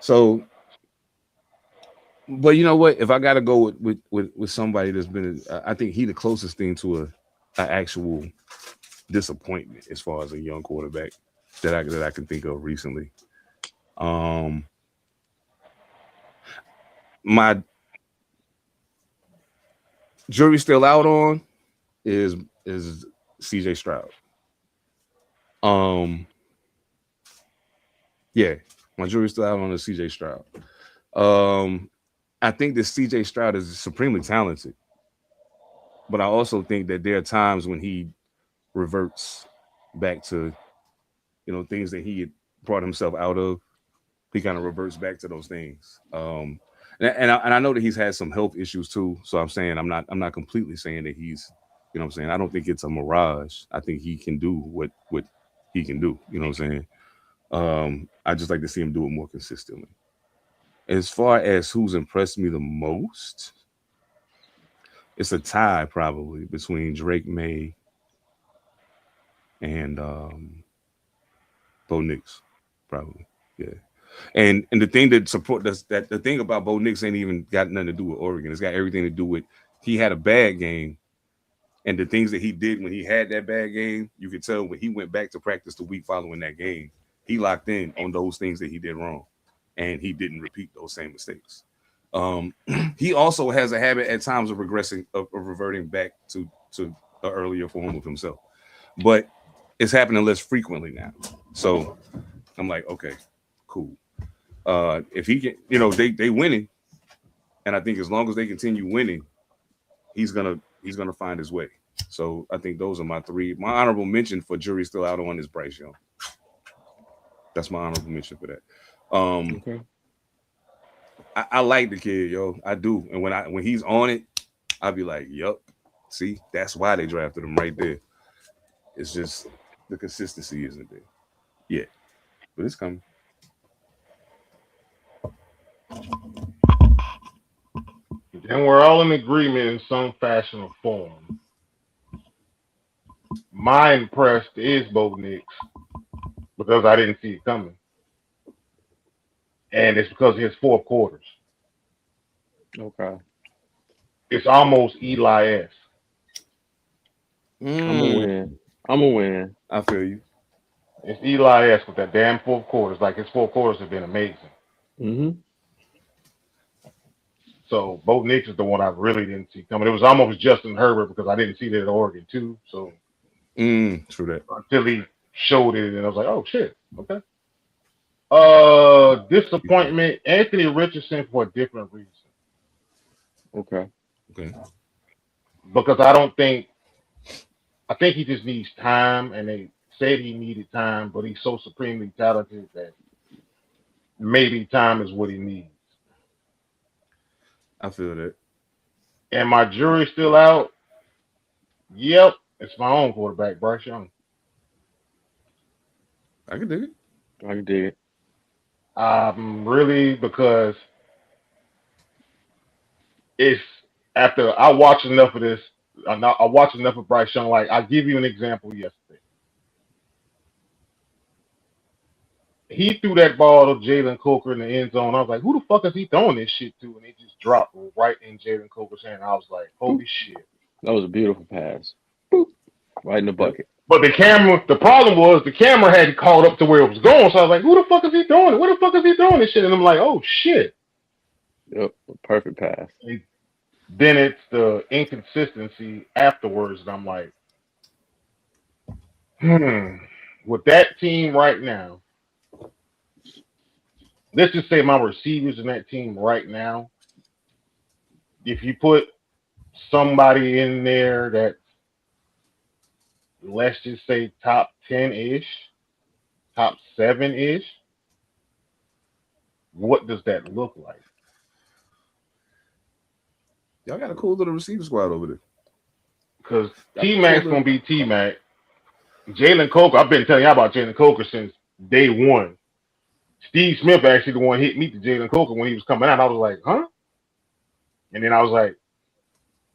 So, but you know what? If I got to go with somebody that's been, I think he the closest thing to a actual disappointment as far as a young quarterback that I can think of recently. Um, my jury's still out on is is CJ Stroud. Um, yeah, my jury's still out on is CJ Stroud. Um, I think that CJ Stroud is supremely talented, but I also think that there are times when he reverts back to things that he had brought himself out of. He kind of reverts back to those things. And I know that he's had some health issues too. So I'm saying I'm not completely saying that he's what I'm saying. I don't think it's a mirage. I think he can do what he can do. You know what I'm saying? I just like to see him do it more consistently. As far as who's impressed me the most, it's a tie probably between Drake May and Bo Nix, probably. Yeah. And the thing that support that the thing about Bo Nix ain't even got nothing to do with Oregon. It's got everything to do with he had a bad game, and the things that he did when he had that bad game, you could tell when he went back to practice the week following that game, he locked in on those things that he did wrong, and he didn't repeat those same mistakes. Um, he also has a habit at times of regressing, of reverting back to an earlier form of himself, but it's happening less frequently now. So I'm like, okay, cool. If he can, they winning, and I think as long as they continue winning, he's gonna find his way. So I think those are my three. My honorable mention for jury still out on is Bryce Young. That's my honorable mention for that. Um, Okay. I like the kid, yo. I do, and when he's on it, I'll be like, yup. See, that's why they drafted him right there. It's just the consistency isn't there. Yeah, but it's coming. Then we're all in agreement in some fashion or form. My impressed is Bo Nix because I didn't see it coming, and it's because of his fourth quarters. Okay. It's almost Eli-esque. I'm gonna Mm, win. I'm gonna win. I feel you. It's Eli-esque with that damn fourth quarters. Like his fourth quarters have been amazing. Mm-hmm. So Bo Nix is the one I really didn't see coming. It was almost Justin Herbert because I didn't see that at Oregon too. So True that. until he showed it, and I was like, oh shit, okay. Disappointment. Anthony Richardson for a different reason Okay. Okay. because I think he just needs time, and they said he needed time, but he's so supremely talented that maybe time is what he needs. I feel that. And my jury's still out. Yep, it's my own quarterback, Bryce Young. I can dig it. I can dig it. Really because it's after I watched enough of this. I watched enough of Bryce Young. Like I'll give you an example. Yesterday, he threw that ball to Jalen Coker in the end zone. I was like, who the fuck is he throwing this shit to? And it just dropped right in Jalen Coker's hand. I was like, Boop. holy shit. That was a beautiful pass. Boop. Right in the Yep. bucket. But the problem was the camera had caught up to where it was going. So I was like, who the fuck is he doing it? Where the fuck is he doing this shit? And I'm like, oh shit. Yep. Perfect pass. And then it's the inconsistency afterwards. And I'm like, with that team right now, let's just say my receivers in that team right now, if you put somebody in there that let's just say top 10-ish, top 7-ish, what does that look like? Y'all got a cool little receiver squad over there. Because Y'all T got a cool Mac's little- gonna be T Mac. Jalen Coker, I've been telling y'all about Jalen Coker since day one. Steve Smith actually the one hit me to Jalen Coker when he was coming out. I was like, huh? And then I was like,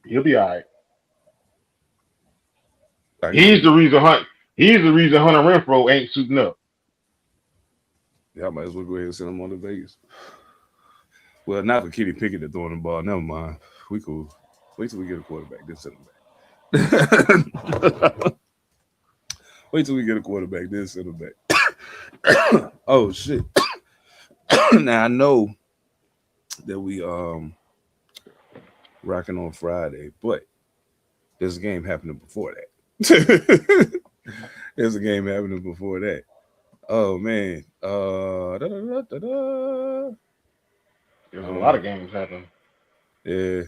he'll be all right. I can He's see. the reason Hunter Renfro ain't suiting up. Y'all might as well go ahead and send him on to Vegas. Well, not for Kenny Pickett to throwing the ball. Never mind. We cool. Wait till we get a quarterback, then send him back. Wait till we get a quarterback, then send him back. Oh shit. Now I know that we rocking on Friday, but there's a game happening before that. There's a game happening before that. Oh man. There's a lot of games happening. Yeah.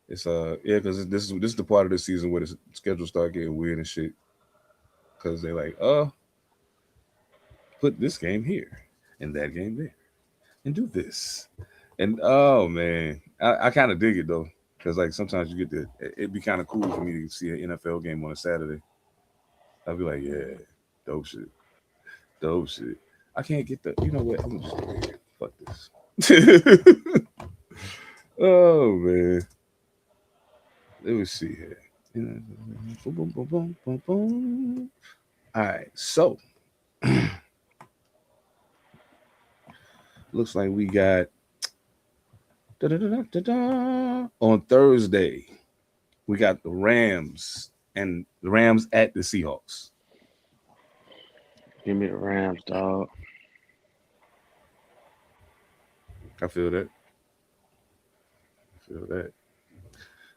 It's yeah, because this is the part of the season where the schedule start getting weird and shit. Because they like, put this game here and that game there and do this. And oh man, I kind of dig it though. Because like sometimes you get it'd be kind of cool for me to see an NFL game on a Saturday. I'd be like, yeah, dope shit. Dope shit. I can't get the, you know what? I'm just gonna just fuck this. Oh man. Let me see here. Boom, boom, boom, boom, boom, boom. All right, so looks like we got on Thursday. We got the Rams and the Rams at the Seahawks. Give me the Rams, dog. I feel that.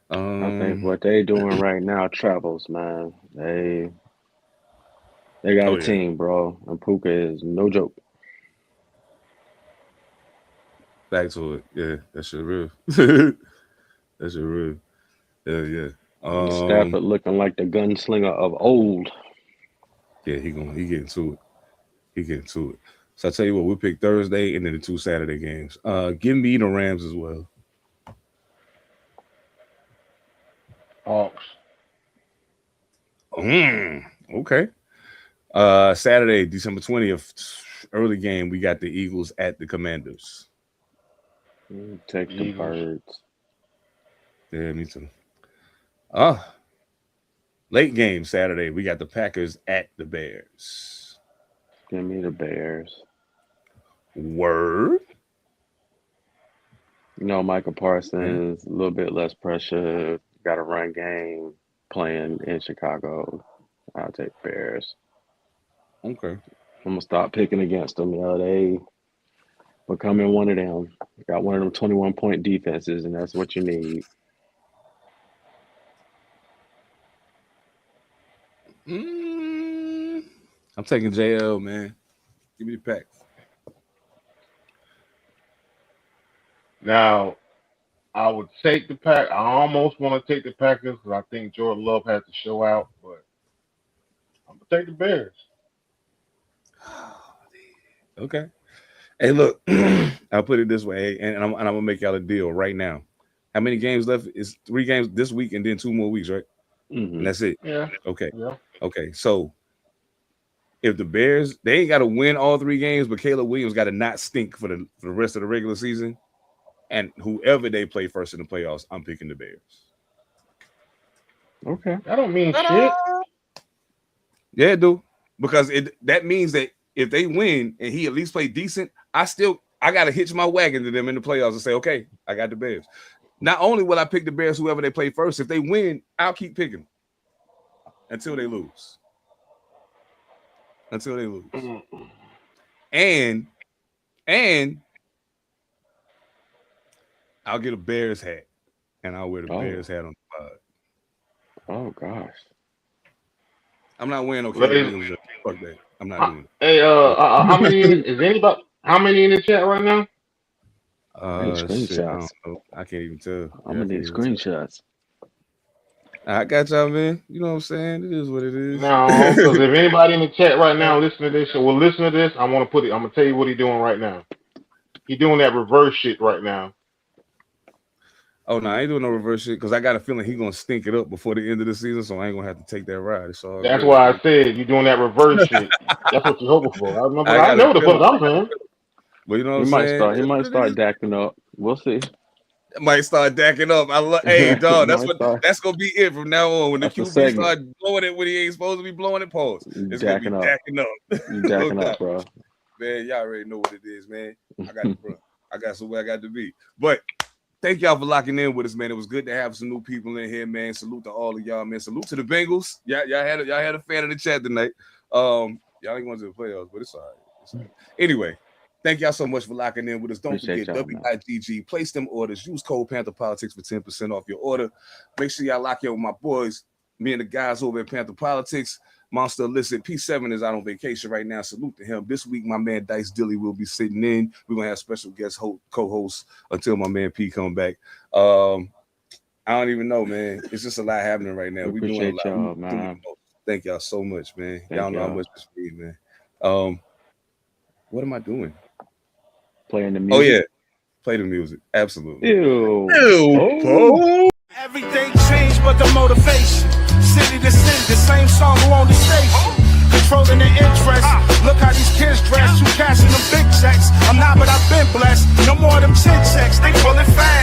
I think what they doing right now travels, man. They got a team, bro. And Puka is no joke. Back to it. Yeah, that shit real. That shit real. Yeah. And Stafford looking like the gunslinger of old. Yeah, he getting to it. He getting to it. So I tell you what, we'll pick Thursday and then the 2 Saturday games. Give me the Rams as well. Hawks. Okay. Saturday, December 20th, early game. We got the Eagles at the Commanders. Take the Birds. Yeah, me too. Late game Saturday. We got the Packers at the Bears. Give me the Bears. Word. You know, Michael Parsons, a little bit less pressure. Got a run game playing in Chicago. I'll take Bears. Okay. I'm gonna stop picking against them. You know, they becoming one of them. Got one of them 21-point defenses, and that's what you need. I'm taking JL, man. Give me the Pack. Now, I would take the Pack. I almost want to take the Packers because I think Jordan Love has to show out, but I'm gonna take the Bears. Okay. Hey, look, I'll put it this way, and I'm gonna make y'all a deal right now. How many games left? It's 3 games this week and then 2 more weeks, right? Mm-hmm. And that's it. Yeah. Okay. Yeah. Okay. So if the Bears, they ain't got to win all 3 games, but Caleb Williams got to not stink for the rest of the regular season. And whoever they play first in the playoffs, I'm picking the Bears. Okay. I don't mean shit. Yeah, it do. Because that means that if they win and he at least play decent, I gotta hitch my wagon to them in the playoffs and say, okay, I got the Bears. Not only will I pick the Bears, whoever they play first, if they win, I'll keep picking them until they lose. Until they lose. And I'll get a Bears hat, and I'll wear the Bears hat on the pod. Oh gosh. I'm not wearing no Caleb Williams. Fuck that. I'm not doing it. Hey, how many is anybody? How many in the chat right now? Screenshots. Shit, I can't even tell. I'm gonna need screenshots. I got y'all, man. You know what I'm saying? It is what it is. Now, because if anybody in the chat right now listening to this or will listen to this, I'm gonna tell you what he's doing right now. He's doing that reverse shit right now. Oh no, I ain't doing no reverse shit because I got a feeling he's gonna stink it up before the end of the season, so I ain't gonna have to take that ride. So that's why I said you're doing that reverse shit. That's what you're hoping for. I know the fuck I'm saying. But you know what I'm saying? He might start dacking up. We'll see. Might start dacking up. Hey dog, that's gonna be it from now on. When the QB start blowing it when he ain't supposed to be blowing it, pause. It's gonna be dacking up. You dacking up, bro. Man, y'all already know what it is, man. I got somewhere I got to be. But thank y'all for locking in with us, man. It was good to have some new people in here, man. Salute to all of y'all, man. Salute to the Bengals. Y'all had a fan of the chat tonight. Y'all ain't going to the playoffs, but it's all right. Anyway, thank y'all so much for locking in with us. Don't forget WIGG. Place them orders. Use code Panther Politics for 10% off your order. Make sure y'all lock in with my boys, me and the guys over at Panther Politics. Monster Illicit P7 is out on vacation right now. Salute to him. This week, my man Dice Dilly will be sitting in. We're gonna have special guest co-hosts until my man P come back. I don't even know, man. It's just a lot happening right now. We doing a lot, man. Thank y'all so much, man. Y'all know how much this means, man. What am I doing? Playing the music. Oh yeah, play the music. Absolutely. Ew. Oh. Everything changed but the motivation. City to city, the same song who on the station. Controlling the interest. Look how these kids dress. You cashing them big checks. I'm not, but I've been blessed. No more of them chin checks. They pulling fast.